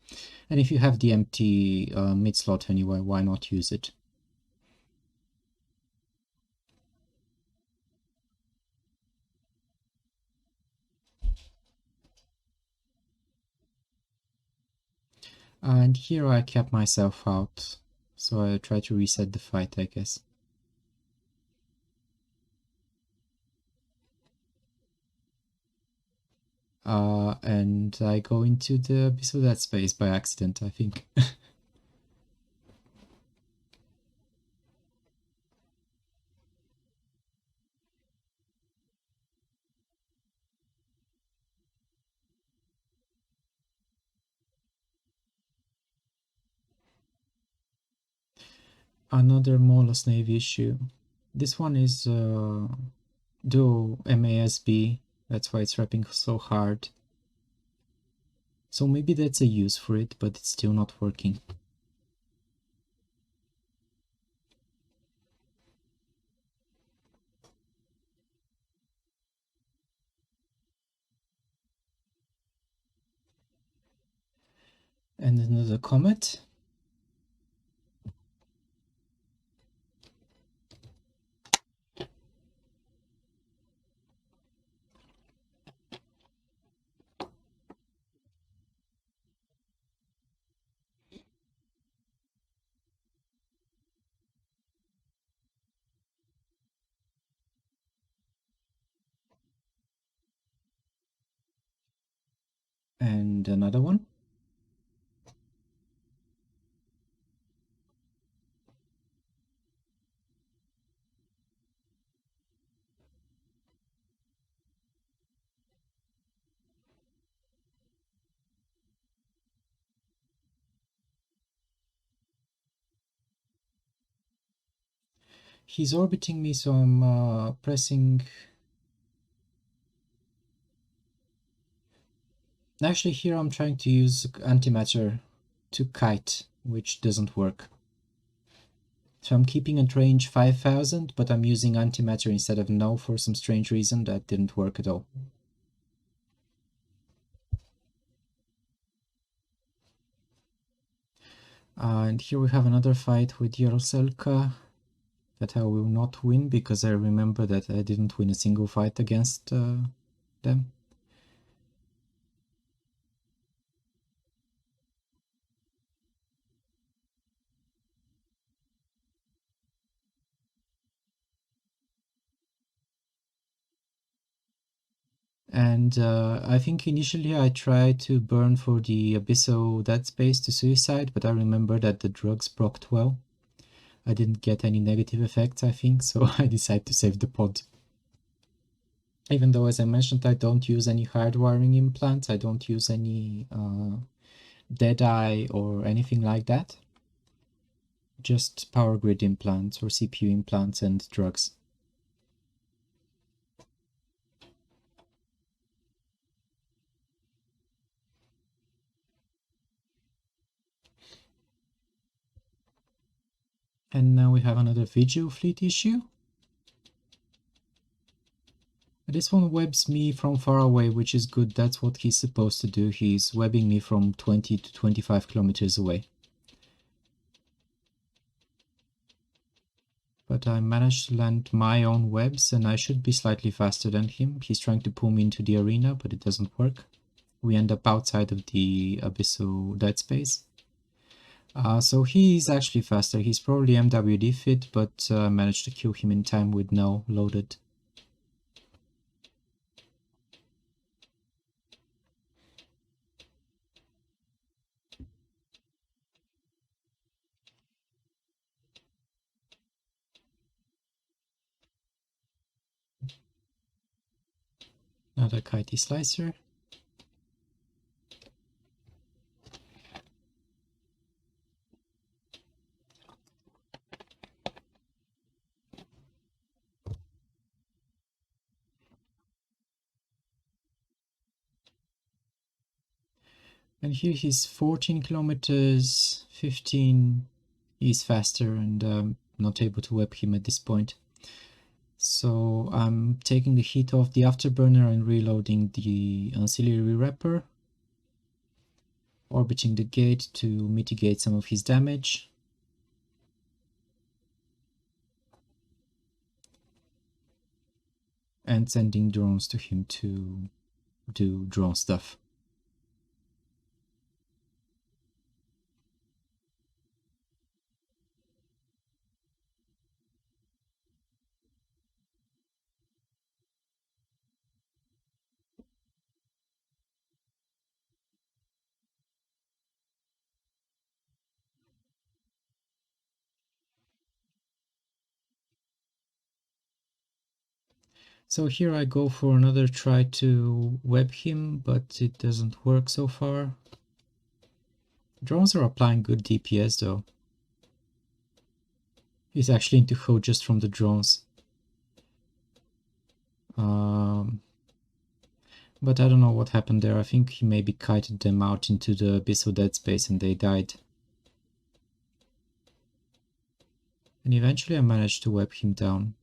And if you have the empty mid slot anyway, why not use it? And here I kept myself out, so I try to reset the fight, I guess. And I go into the Abyssal Dead Space by accident, I think. Another Molos Navy issue. This one is dual MASB, that's why it's wrapping so hard. So maybe that's a use for it, but it's still not working. And another Comet. And another one. He's orbiting me, so I'm pressing... Actually, here I'm trying to use antimatter to kite, which doesn't work. So I'm keeping at range 5000, but I'm using antimatter instead of no for some strange reason that didn't work at all. And here we have another fight with Yaroselka that I will not win because I remember that I didn't win a single fight against them. And I think initially I tried to burn for the Abyssal Dead Space to suicide, but I remember that the drugs procced well. I didn't get any negative effects, I think, so I decided to save the pod. Even though, as I mentioned, I don't use any hardwiring implants, I don't use any Deadeye or anything like that. Just power grid implants or CPU implants and drugs. And now we have another video fleet issue. This one webs me from far away, which is good. That's what he's supposed to do. He's webbing me from 20 to 25 kilometers away. But I managed to land my own webs, and I should be slightly faster than him. He's trying to pull me into the arena, but it doesn't work. We end up outside of the Abyssal dead space. So he's actually faster. He's probably MWD fit, but managed to kill him in time with no loaded. Another kitey slicer. And here he's 14 kilometers, 15. He's faster, and not able to web him at this point. So I'm taking the heat off the afterburner and reloading the ancillary wrapper, orbiting the gate to mitigate some of his damage. And sending drones to him to do drone stuff. So here I go for another try to web him, but it doesn't work so far. Drones are applying good DPS though. He's actually into Ho just from the drones. But I don't know what happened there. I think he maybe kited them out into the Abyssal dead space and they died. And eventually I managed to web him down.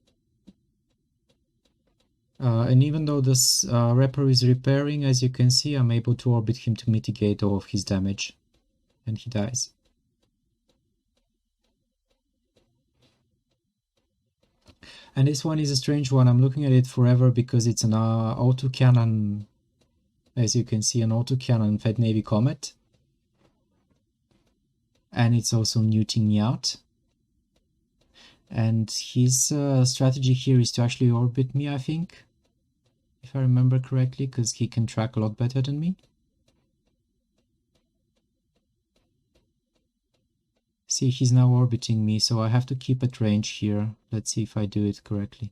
And even though this wrapper is repairing, as you can see, I'm able to orbit him to mitigate all of his damage. And he dies. And this one is a strange one. I'm looking at it forever because it's an autocannon, as you can see, an autocannon fed Navy Comet. And it's also neuting me out. And his strategy here is to actually orbit me, I think, if I remember correctly, because he can track a lot better than me. See, he's now orbiting me, so I have to keep at range here. Let's see if I do it correctly.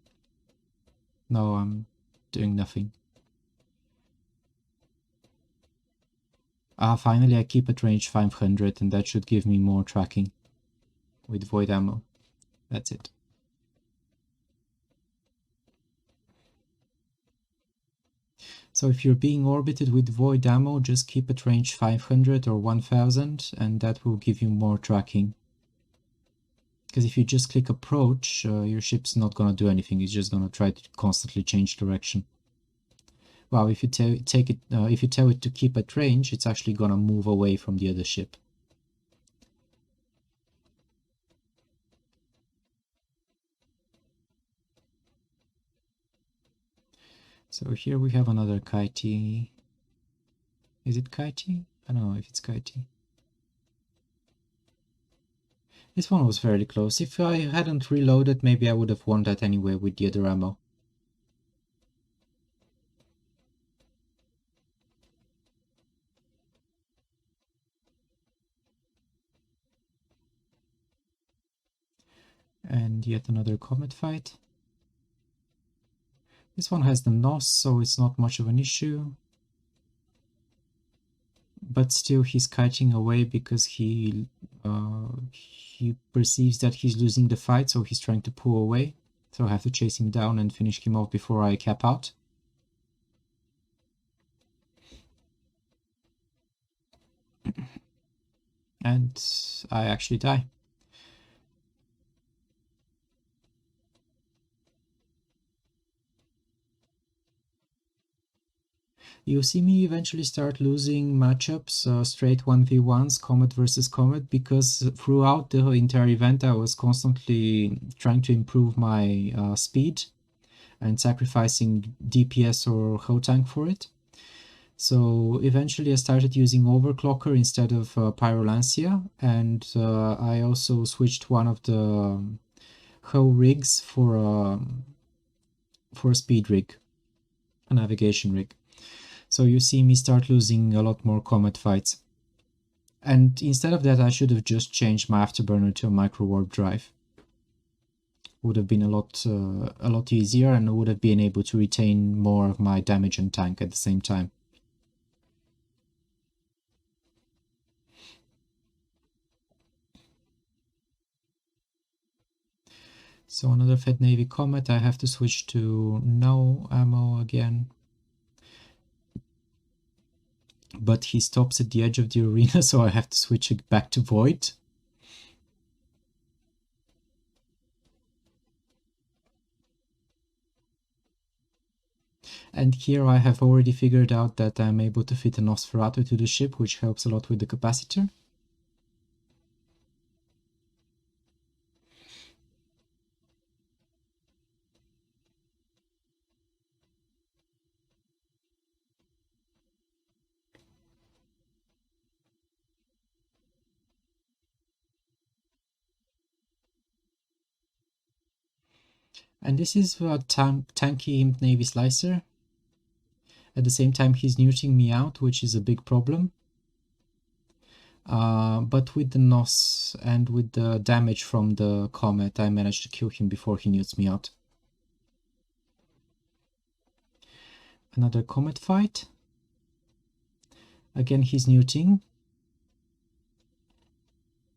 No, I'm doing nothing. Finally I keep at range 500, and that should give me more tracking with void ammo. That's it. So if you're being orbited with void ammo, just keep at range 500 or 1000, and that will give you more tracking. Because if you just click approach, your ship's not gonna do anything. It's just gonna try to constantly change direction. Well, if you if you tell it to keep at range, it's actually gonna move away from the other ship. So here we have another kitey. Is it kitey? I don't know if it's kitey. This one was fairly close. If I hadn't reloaded, maybe I would have won that anyway with the other ammo. And yet another comet fight. This one has the NOS, so it's not much of an issue. But still he's kiting away because he perceives that he's losing the fight, so he's trying to pull away. So I have to chase him down and finish him off before I cap out. And I actually die. You see me eventually start losing matchups, straight 1v1s, Comet versus Comet, because throughout the entire event I was constantly trying to improve my speed and sacrificing DPS or hull tank for it. So eventually I started using Overclocker instead of Pyrolancia, and I also switched one of the hull rigs for a speed rig, a navigation rig. So you see me start losing a lot more Comet fights. And instead of that, I should have just changed my Afterburner to a micro warp drive. Would have been a lot easier, and I would have been able to retain more of my damage and tank at the same time. So another Fed Navy Comet, I have to switch to no ammo again. But he stops at the edge of the arena, so I have to switch it back to Void. And here I have already figured out that I'm able to fit a Nosferatu to the ship, which helps a lot with the capacitor. And this is a tanky Navy Slicer. At the same time, he's neuting me out, which is a big problem. But with the NOS and with the damage from the Comet, I managed to kill him before he newts me out. Another Comet fight. Again, he's neuting.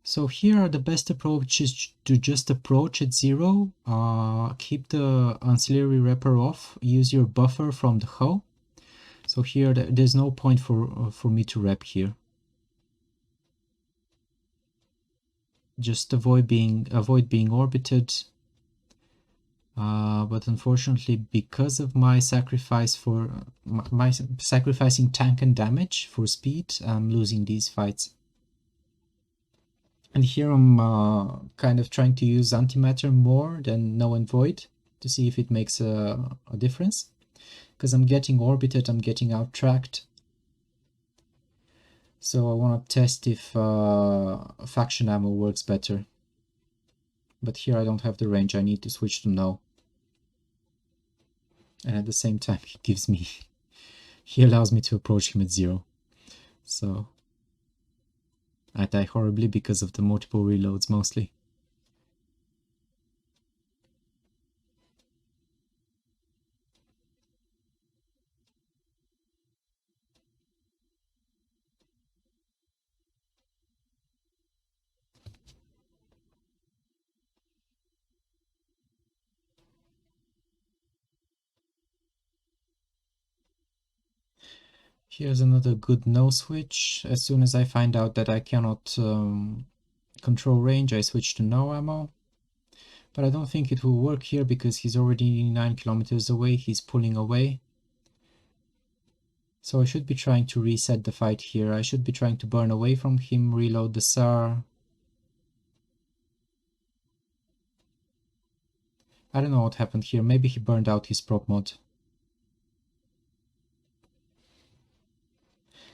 So here the best approach is to just approach at 0, keep the auxiliary repper off, use your buffer from the hull. So here there's no point for me to rep here. Just avoid being orbited. But unfortunately, because of my sacrifice for my sacrificing tank and damage for speed, I'm losing these fights. And here I'm kind of trying to use antimatter more than null and void to see if it makes a difference. Because I'm getting orbited, I'm getting out-tracked. So I want to test if faction ammo works better. But here I don't have the range, I need to switch to no. And at the same time he allows me to approach him at 0. So I die horribly because of the multiple reloads mostly. Here's another good no switch. As soon as I find out that I cannot control range, I switch to no ammo. But I don't think it will work here because he's already 9 kilometers away, he's pulling away. So I should be trying to reset the fight here. I should be trying to burn away from him, reload the SAR. I don't know what happened here. Maybe he burned out his prop mod.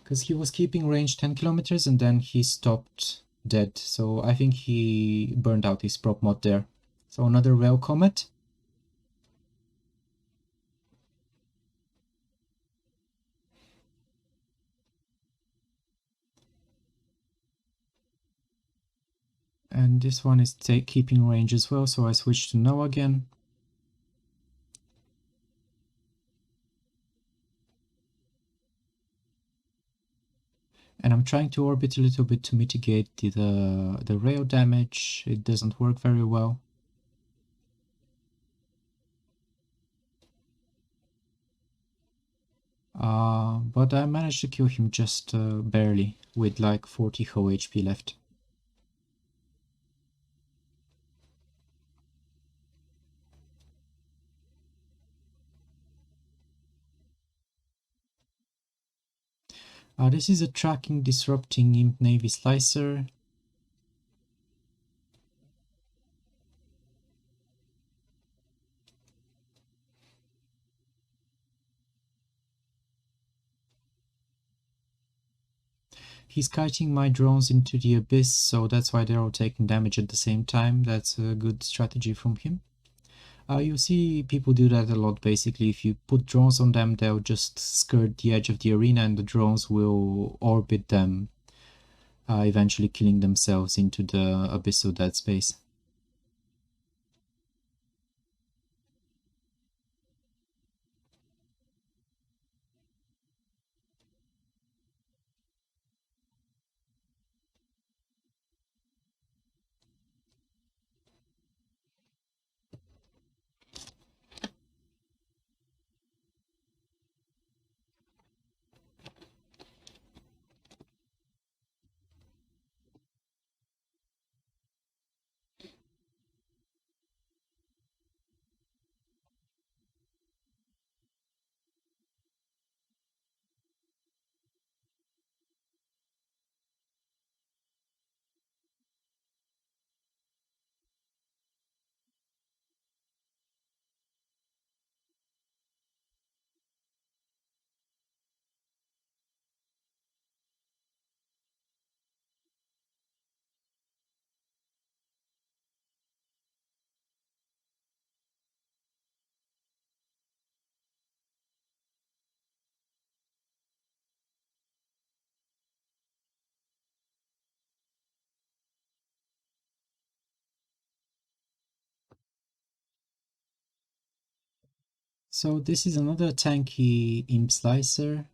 Because he was keeping range 10 kilometers and then he stopped dead. So I think he burned out his prop mod there. So another rail comet. And this one is keeping range as well, so I switch to no again. And I'm trying to orbit a little bit to mitigate the rail damage. It doesn't work very well. But I managed to kill him just barely, with like 40 hull HP left. This is a tracking disrupting imp Navy slicer. He's kiting my drones into the abyss, so that's why they're all taking damage at the same time. That's a good strategy from him. You see people do that a lot basically. If you put drones on them, they'll just skirt the edge of the arena and the drones will orbit them, eventually killing themselves into the Abyssal dead space. So this is another tanky imp slicer.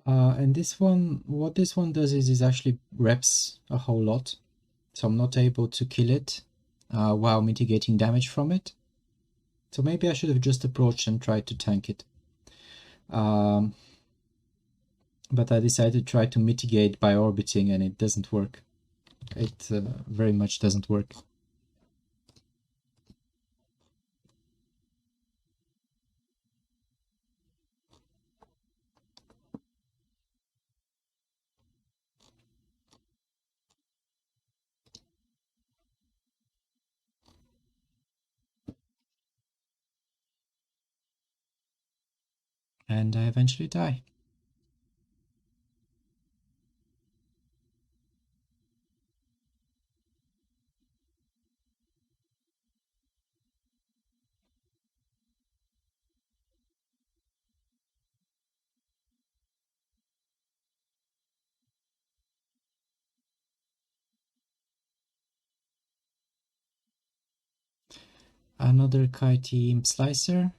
And this one, what this one does is actually reps a whole lot. So I'm not able to kill it while mitigating damage from it. So maybe I should have just approached and tried to tank it. But I decided to try to mitigate by orbiting and it doesn't work. It very much doesn't work. And I eventually die. Another kitey imp slicer.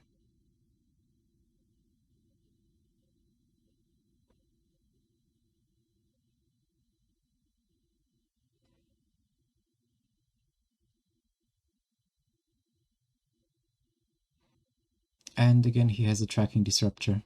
And again he has a tracking disruptor.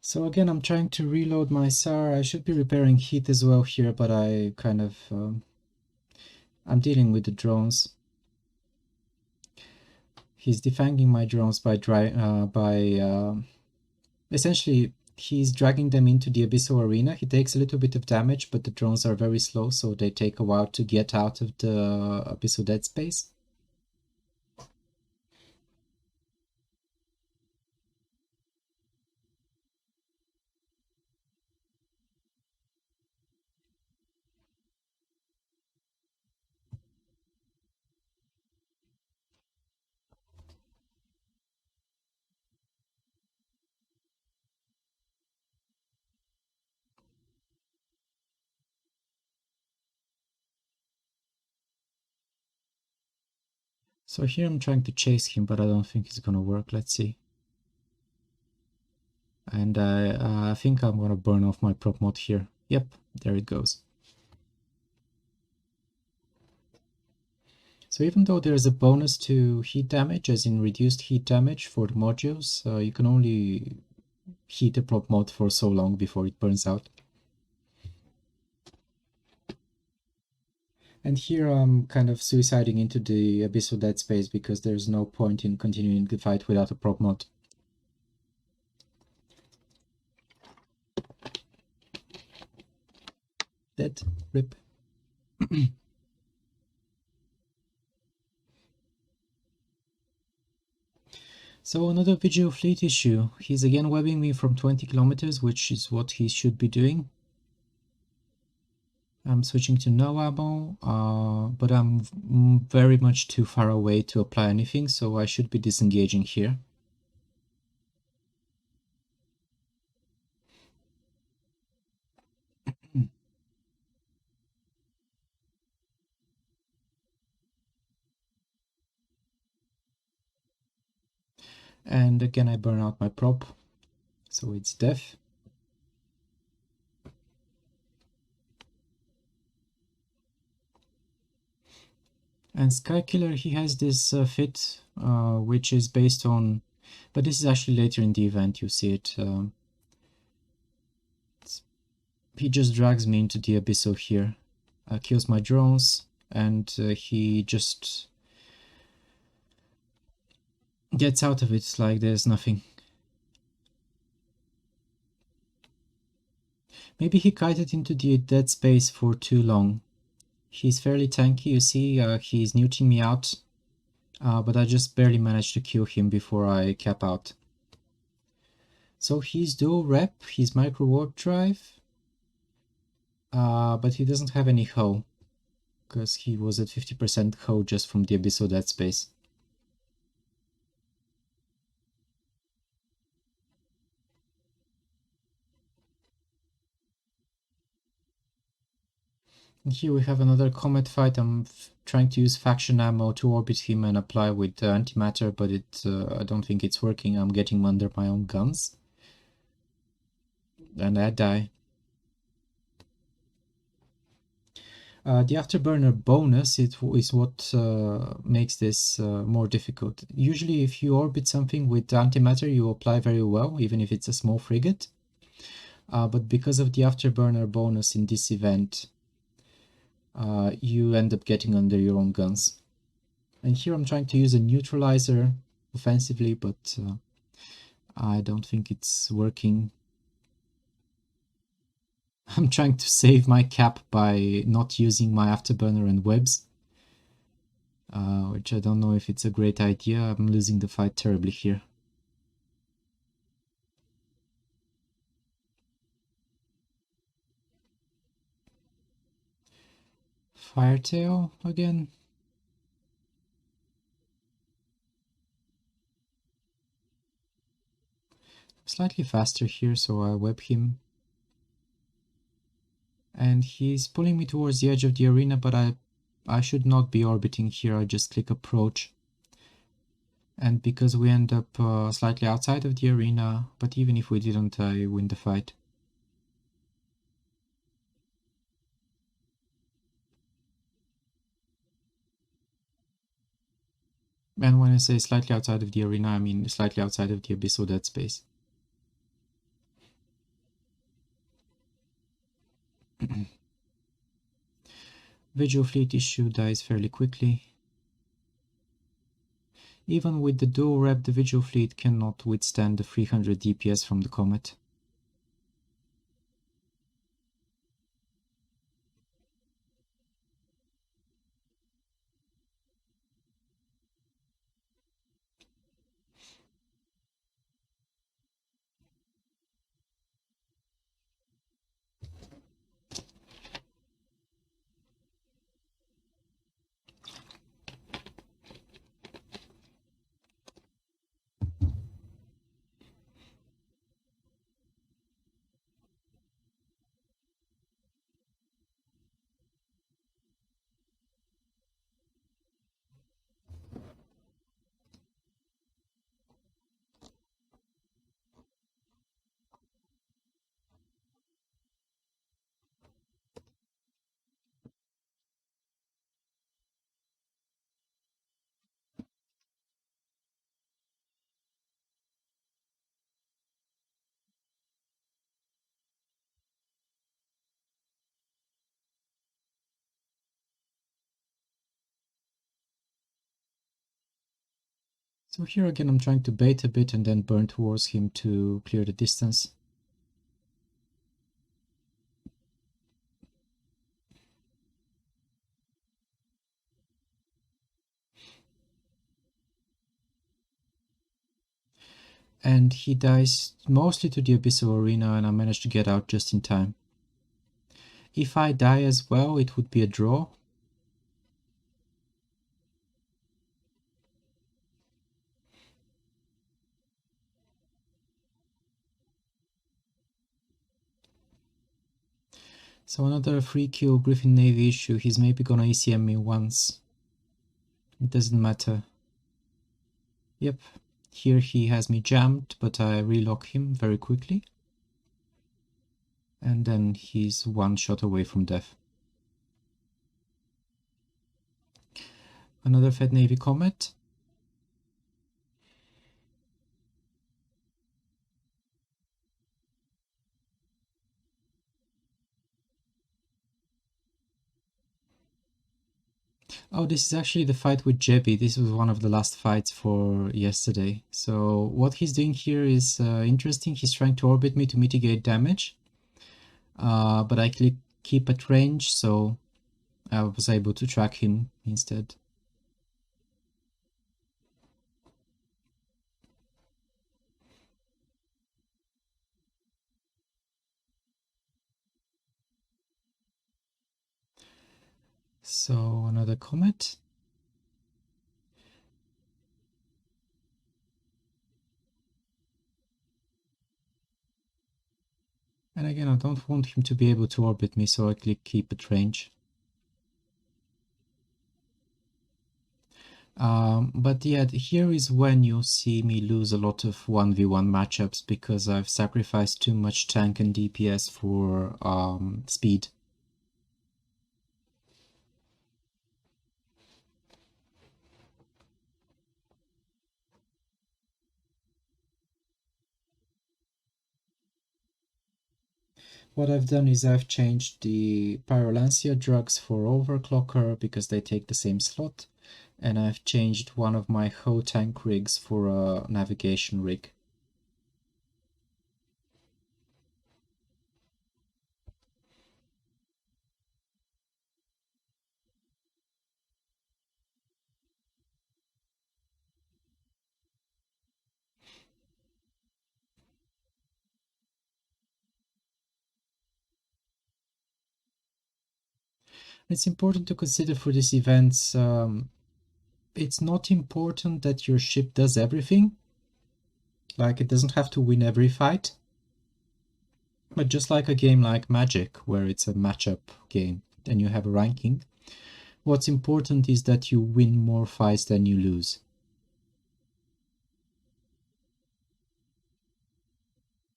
So again, I'm trying to reload my SAR. I should be repairing heat as well here, but I kind of I'm dealing with the drones. He's defanging my drones by essentially he's dragging them into the Abyssal arena. He takes a little bit of damage, but the drones are very slow, so they take a while to get out of the Abyssal dead space. So here I'm trying to chase him, but I don't think it's gonna work. Let's see. And I think I'm gonna burn off my prop mod here. Yep, there it goes. So even though there is a bonus to heat damage, as in reduced heat damage for the modules, you can only heat a prop mod for so long before it burns out. And here I'm kind of suiciding into the Abyssal dead space because there's no point in continuing the fight without a prop mod. Dead. Rip. So another visual fleet issue. He's again webbing me from 20 kilometers, which is what he should be doing. I'm switching to no ammo, but I'm very much too far away to apply anything, so I should be disengaging here. And again I burn out my prop, so it's death. And Skykiller, he has this fit, which is based on, but this is actually later in the event, you see it. He just drags me into the Abyssal here, kills my drones, and he just gets out of it like there's nothing. Maybe he kited into the dead space for too long. He's fairly tanky, you see, he's neuting me out, but I just barely managed to kill him before I cap out. So he's dual rep, he's micro warp drive, but he doesn't have any hull, because he was at 50% hull just from the Abyssal dead space. And here we have another comet fight. I'm trying to use faction ammo to orbit him and apply with antimatter, but I don't think it's working. I'm getting him under my own guns. And I die. The afterburner bonus is what makes this more difficult. Usually if you orbit something with antimatter, you apply very well, even if it's a small frigate. But because of the afterburner bonus in this event, you end up getting under your own guns. And here I'm trying to use a neutralizer offensively, but I don't think it's working. I'm trying to save my cap by not using my afterburner and webs, which I don't know if it's a great idea. I'm losing the fight terribly here. Firetail again. Slightly faster here, so I web him. And he's pulling me towards the edge of the arena, but I should not be orbiting here. I just click approach. And because we end up slightly outside of the arena, but even if we didn't, I win the fight. And when I say slightly outside of the arena, I mean slightly outside of the Abyssal dead space. Visual fleet issue dies fairly quickly. Even with the dual rep, the visual fleet cannot withstand the 300 DPS from the Comet. So here again I'm trying to bait a bit and then burn towards him to clear the distance. And he dies mostly to the Abyssal Arena, and I managed to get out just in time. If I die as well, it would be a draw. So another free kill Griffin Navy issue. He's maybe gonna ECM me once. It doesn't matter. Yep, here he has me jammed, but I relock him very quickly. And then he's one shot away from death. Another Fed Navy Comet. Oh, this is actually the fight with Jebby. This was one of the last fights for yesterday. So what he's doing here is interesting. He's trying to orbit me to mitigate damage. But I keep at range, so I was able to track him instead. So another comet. And again, I don't want him to be able to orbit me, so I keep at range. But yeah, here is when you'll see me lose a lot of 1v1 matchups because I've sacrificed too much tank and DPS for speed. What I've done is I've changed the Pyrolancia drugs for Overclocker because they take the same slot, and I've changed one of my Ho tank rigs for a navigation rig. It's important to consider for these events, it's not important that your ship does everything. Like, it doesn't have to win every fight. But just like a game like Magic, where it's a matchup game and you have a ranking, what's important is that you win more fights than you lose.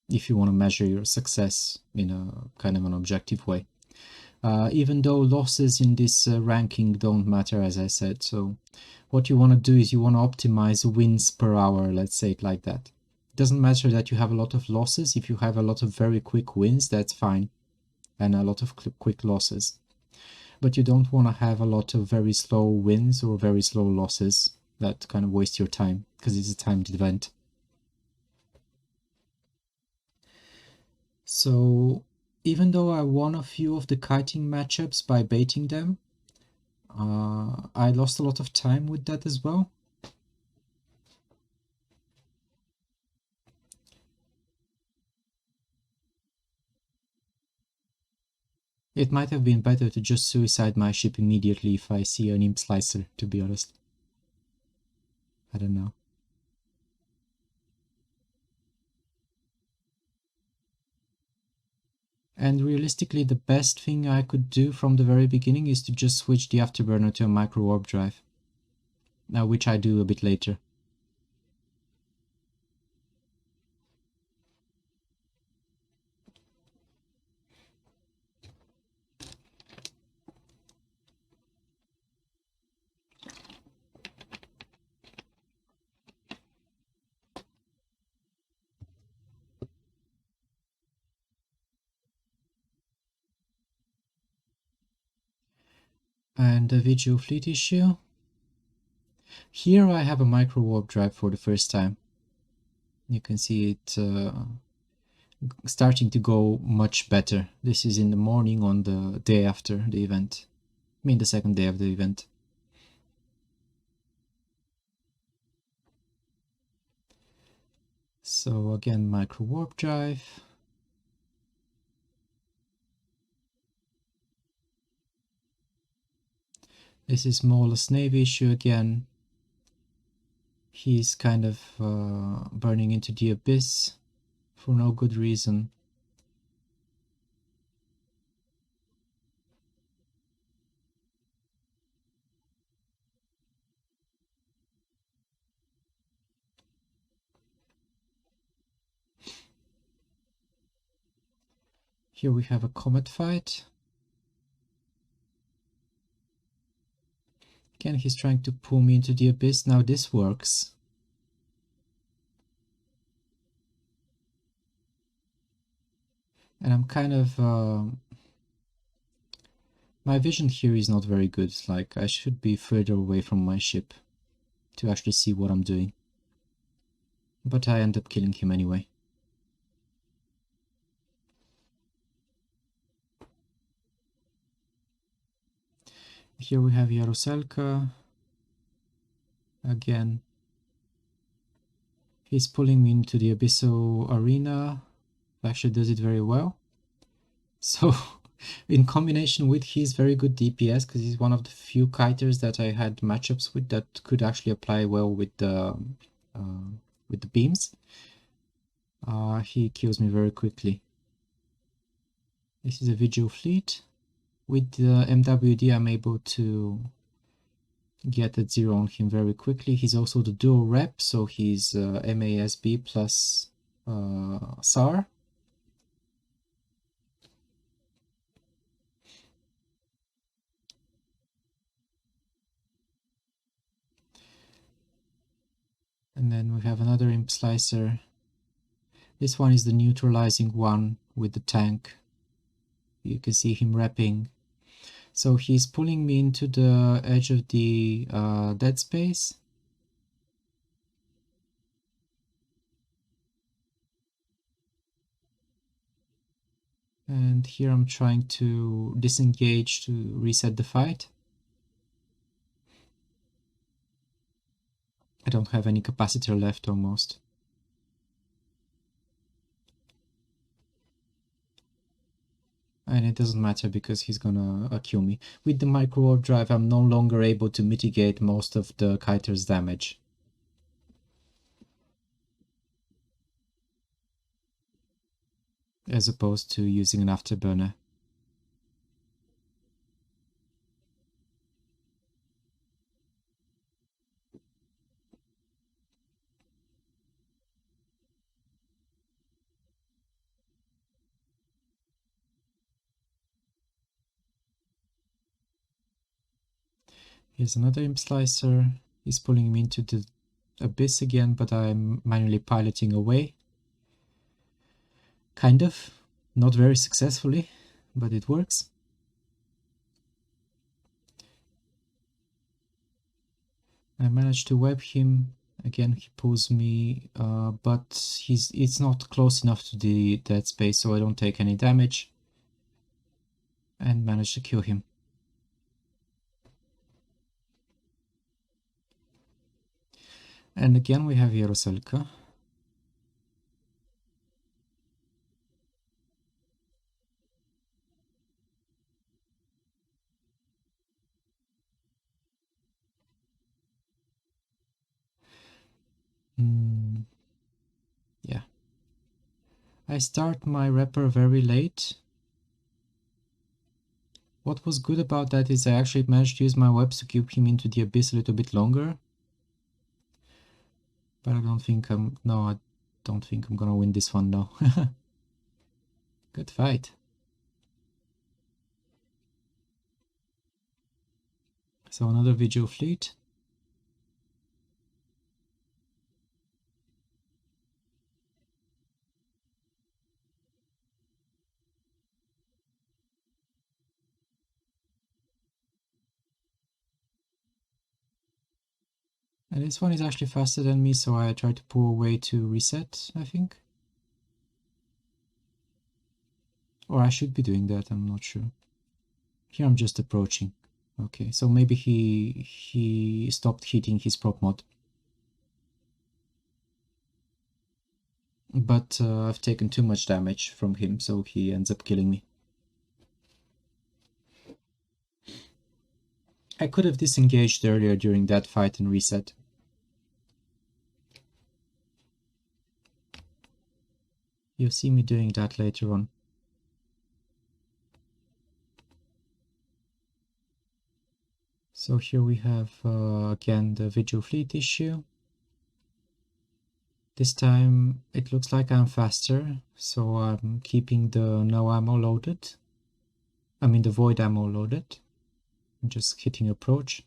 If you want to measure your success in a kind of an objective way. Even though losses in this ranking don't matter, as I said. So what you want to do is you want to optimize wins per hour, let's say it like that. It doesn't matter that you have a lot of losses. If you have a lot of very quick wins, that's fine. and a lot of quick losses. But you don't want to have a lot of very slow wins or very slow losses that kind of waste your time, because it's a timed event. So even though I won a few of the kiting matchups by baiting them, I lost a lot of time with that as well. It might have been better to just suicide my ship immediately if I see an imp slicer, to be honest. I don't know. And realistically, the best thing I could do from the very beginning is to just switch the afterburner to a micro warp drive. Now, which I do a bit later. And the visual fleet issue. Here I have a micro warp drive for the first time. You can see it starting to go much better. This is in the morning on the day after the event. I mean the second day of the event. So again, micro warp drive. This is Smallest Navy issue again. He's kind of burning into the Abyss for no good reason. Here we have a comet fight. Again, he's trying to pull me into the Abyss. Now this works. And I'm kind of... my vision here is not very good. Like, I should be further away from my ship to actually see what I'm doing. But I end up killing him anyway. Here we have Yaroselka. Again, he's pulling me into the Abyssal arena. Actually does it very well. So, in combination with his very good DPS, because he's one of the few kiters that I had matchups with that could actually apply well with the beams, he kills me very quickly. This is a visual fleet. With the MWD, I'm able to get a 0 on him very quickly. He's also the dual rep, so he's MASB plus SAR. And then we have another imp slicer. This one is the neutralizing one with the tank. You can see him repping. So he's pulling me into the edge of the dead space. And here I'm trying to disengage to reset the fight. I don't have any capacitor left almost. And it doesn't matter because he's gonna kill me. With the micro warp drive, I'm no longer able to mitigate most of the kiter's damage. As opposed to using an afterburner. Here's another imp slicer. He's pulling me into the abyss again, but I'm manually piloting away. Kind of. Not very successfully, but it works. I managed to web him. Again, he pulls me, but it's not close enough to the dead space, so I don't take any damage. And manage to kill him. And again we have Yaroselka. Yeah. I start my rapper very late. What was good about that is I actually managed to use my webs to keep him into the abyss a little bit longer. But I don't think I don't think I'm gonna win this one now. Good fight. So another Vigil fleet. And this one is actually faster than me, so I try to pull away to reset, I think. Or I should be doing that, I'm not sure. Here I'm just approaching. Okay, so maybe he stopped hitting his prop mod. But I've taken too much damage from him, so he ends up killing me. I could have disengaged earlier during that fight and reset. You'll see me doing that later on. So here we have again the Vigil Fleet issue. This time it looks like I'm faster, so I'm keeping the no ammo loaded. I mean the void ammo loaded. I'm just hitting approach.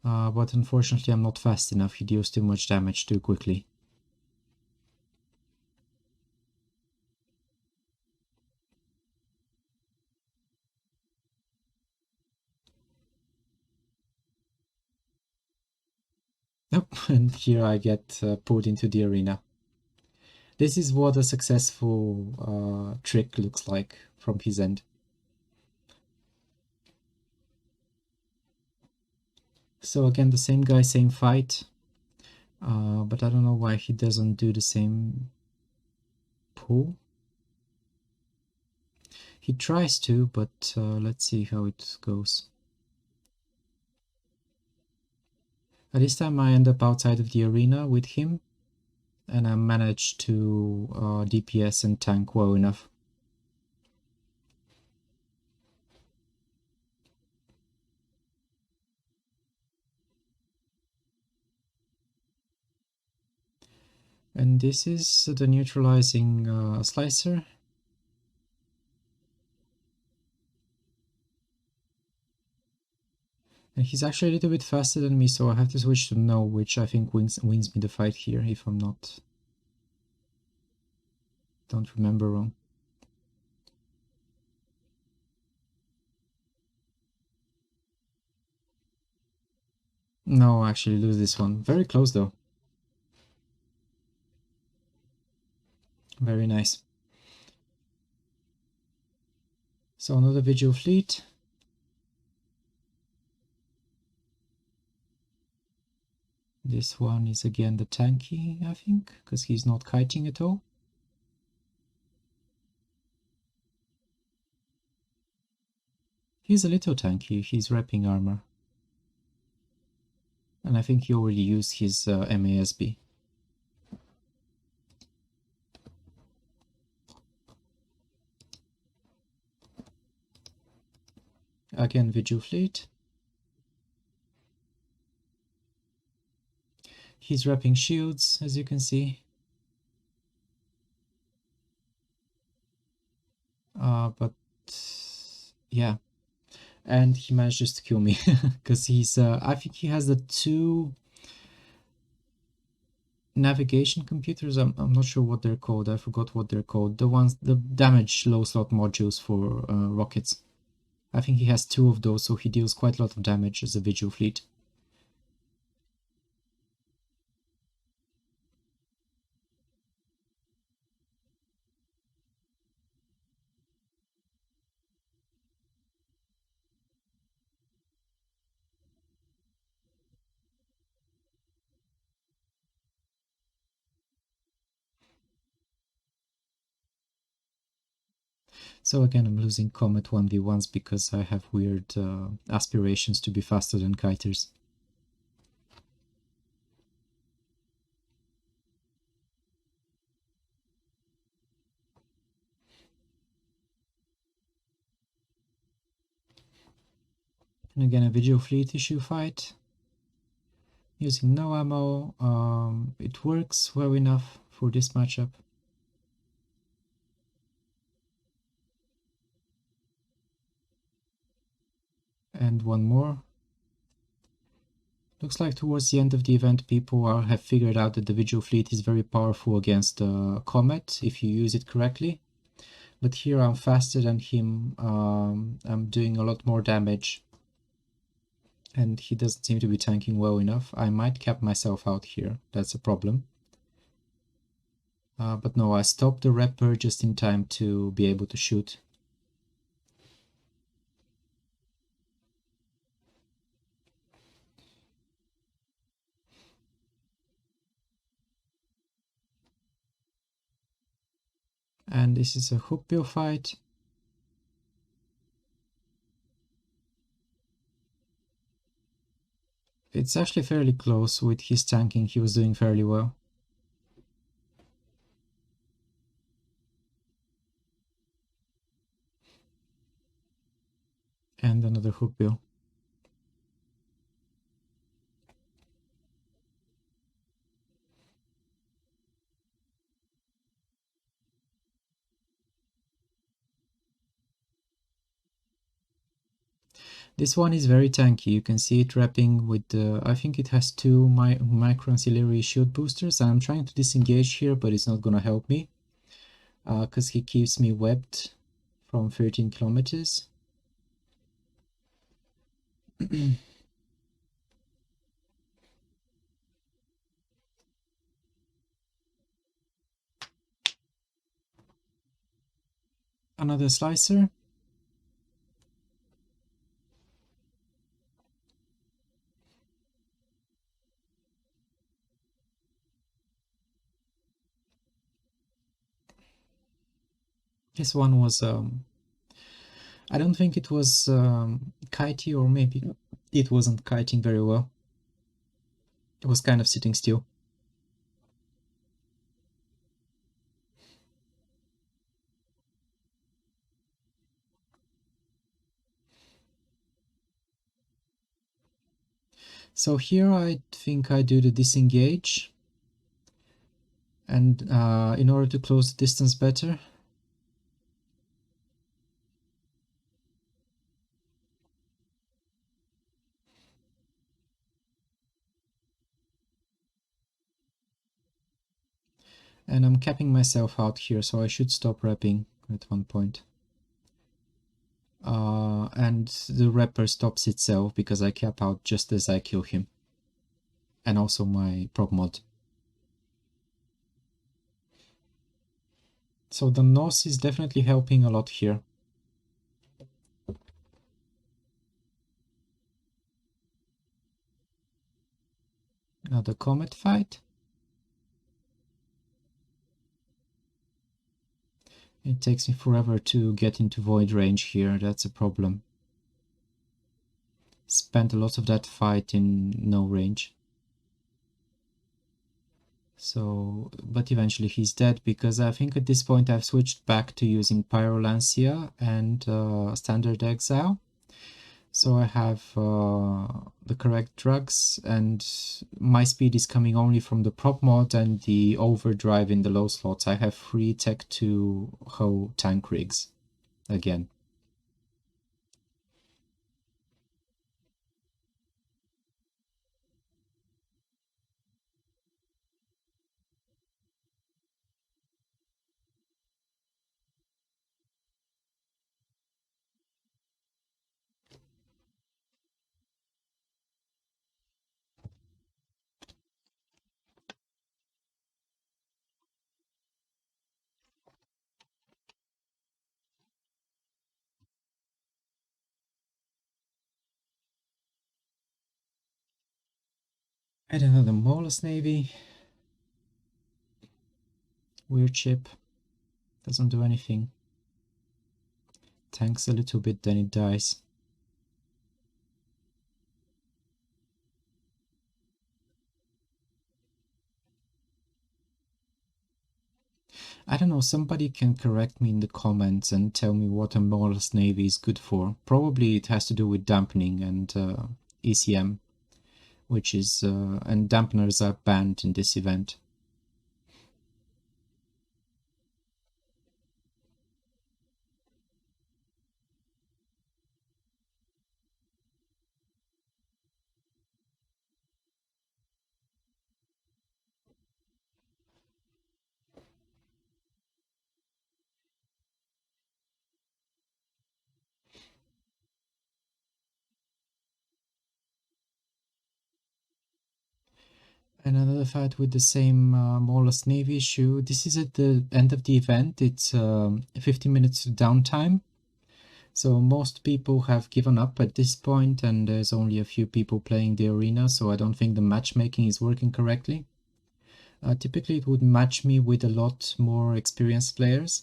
But unfortunately I'm not fast enough, he deals too much damage too quickly. Yep, and here I get pulled into the arena. This is what a successful trick looks like from his end. So again, the same guy, same fight, but I don't know why he doesn't do the same pull. He tries to, but let's see how it goes. This time I end up outside of the arena with him, and I managed to DPS and tank well enough. And this is the neutralizing slicer. And he's actually a little bit faster than me, so I have to switch to no, which I think wins me the fight here, if I'm not... don't remember wrong. No, I actually lose this one. Very close though. Very nice. So another Vigil fleet. This one is again the tanky, I think, because he's not kiting at all. He's a little tanky, he's wrapping armor. And I think he already used his MASB. Again, Vigil fleet. He's wrapping shields, as you can see. But yeah, and he manages to kill me because he's I think he has the two navigation computers. I'm not sure what they're called. I forgot what they're called. The ones, the damage low slot modules for rockets. I think he has 2 of those, so he deals quite a lot of damage as a visual fleet. So again, I'm losing Comet 1v1s because I have weird aspirations to be faster than kiters. And again, a visual fleet issue fight. Using no ammo, it works well enough for this matchup. And one more. Looks like towards the end of the event, people have figured out that the visual fleet is very powerful against Comet if you use it correctly. But here I'm faster than him, I'm doing a lot more damage, and he doesn't seem to be tanking well enough. I might cap myself out here, that's a problem. But no, I stopped the Rapper just in time to be able to shoot. And this is a hookbill fight. It's actually fairly close. With his tanking, he was doing fairly well. And another hookbill. This one is very tanky. You can see it wrapping with the, I think it has 2 micro ancillary shield boosters. I'm trying to disengage here, but it's not gonna help me because he keeps me webbed from 13 kilometers. Another slicer. This one was, I don't think it was kitey, or maybe it wasn't kiting very well. It was kind of sitting still. So here I think I do the disengage, and in order to close the distance better. And I'm capping myself out here, so I should stop wrapping at one point. And the wrapper stops itself because I cap out just as I kill him. And also my prop mod. So the NOS is definitely helping a lot here. Another Comet fight. It takes me forever to get into void range here, that's a problem. Spent a lot of that fight in no range. So, but eventually he's dead because I think at this point I've switched back to using Pyrolantia and Standard Exile. So I have the correct drugs, and my speed is coming only from the prop mod and the overdrive in the low slots. I have free tech 2 Ho tank rigs again. And another Molus Navy. Weird ship. Doesn't do anything. Tanks a little bit, then it dies. I don't know, somebody can correct me in the comments and tell me what a Molus Navy is good for. Probably it has to do with dampening and ECM, which is, and dampeners are banned in this event. And another fight with the same Molus Navy issue. This is at the end of the event. It's 15 minutes downtime. So most people have given up at this point, and there's only a few people playing the arena, so I don't think the matchmaking is working correctly. Typically it would match me with a lot more experienced players.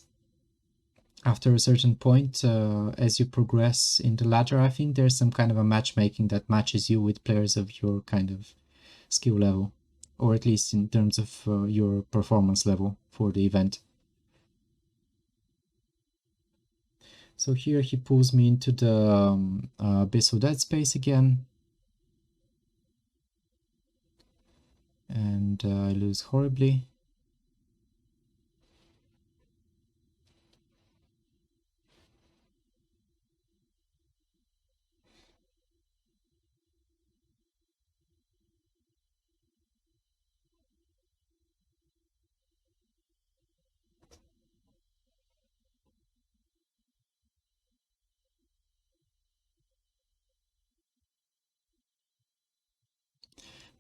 After a certain point, as you progress in the ladder, I think there's some kind of a matchmaking that matches you with players of your kind of skill level, or at least in terms of your performance level for the event. So here he pulls me into the Abyssal dead space again. And I lose horribly.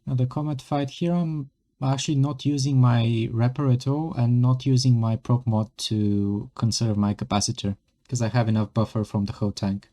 Now the combat fight here, I'm actually not using my Repar at all and not using my proc mod to conserve my capacitor, because I have enough buffer from the whole tank.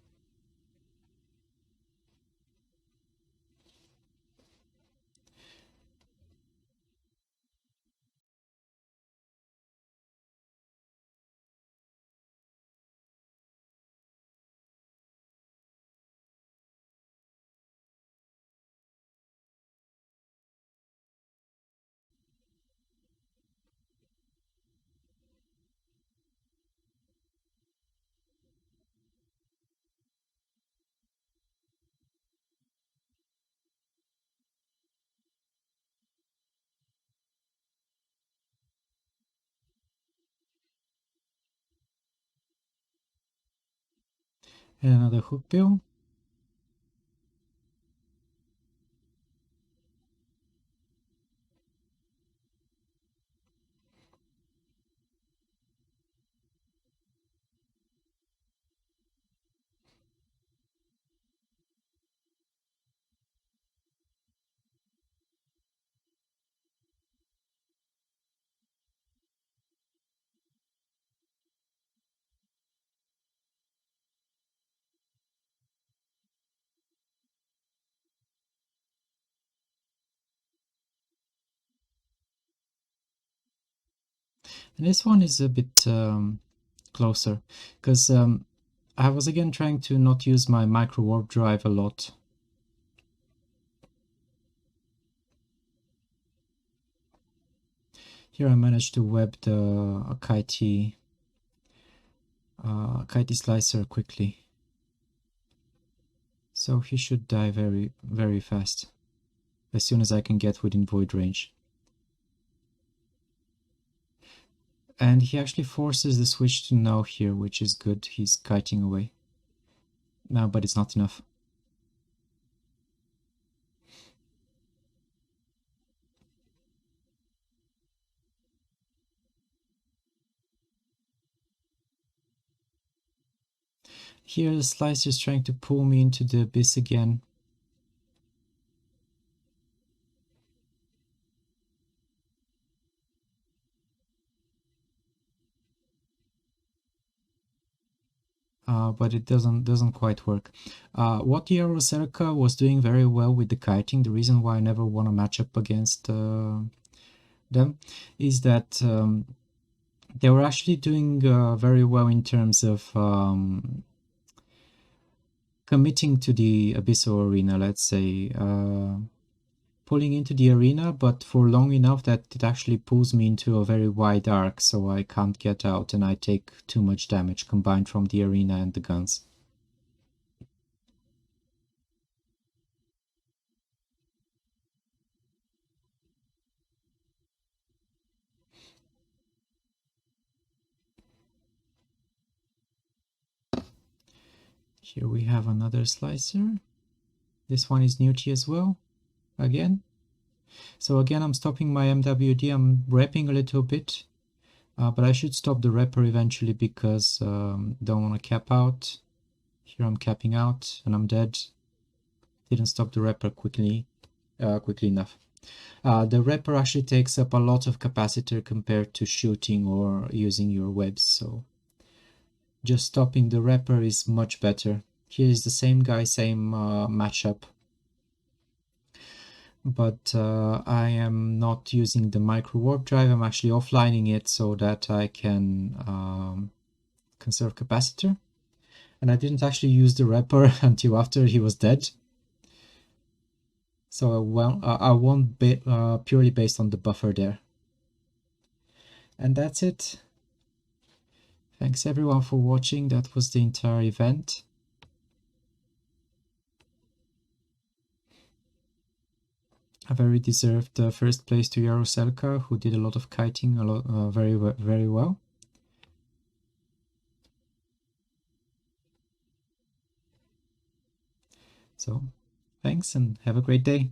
And another hook bill. And this one is a bit closer, because I was again trying to not use my micro warp drive a lot. Here I managed to web the Kitey slicer quickly. So he should die very, very fast, as soon as I can get within void range. And he actually forces the switch to no here, which is good. He's kiting away. No, but it's not enough. Here the slicer is trying to pull me into the abyss again. but it doesn't quite work. What the Yaroselka was doing very well with the kiting, the reason why I never won a matchup against them, is that they were actually doing very well in terms of committing to the Abyssal arena, let's say, pulling into the arena, but for long enough that it actually pulls me into a very wide arc, so I can't get out and I take too much damage combined from the arena and the guns. Here we have another slicer. This one is Newty as well, again. So again, I'm stopping my MWD, I'm repping a little bit, but I should stop the repper eventually because don't want to cap out. Here I'm capping out and I'm dead. Didn't stop the repper quickly enough. The repper actually takes up a lot of capacitor compared to shooting or using your webs, so just stopping the repper is much better. Here is the same guy, same matchup, but I am not using the micro warp drive. I'm actually offlining it so that I can conserve capacitor, and I didn't actually use the repper until after he was dead. So well, I won purely based on the buffer there. And that's it. Thanks everyone for watching. That was the entire event. A very deserved first place to Yaroselka, who did a lot of kiting, very well. So thanks and have a great day.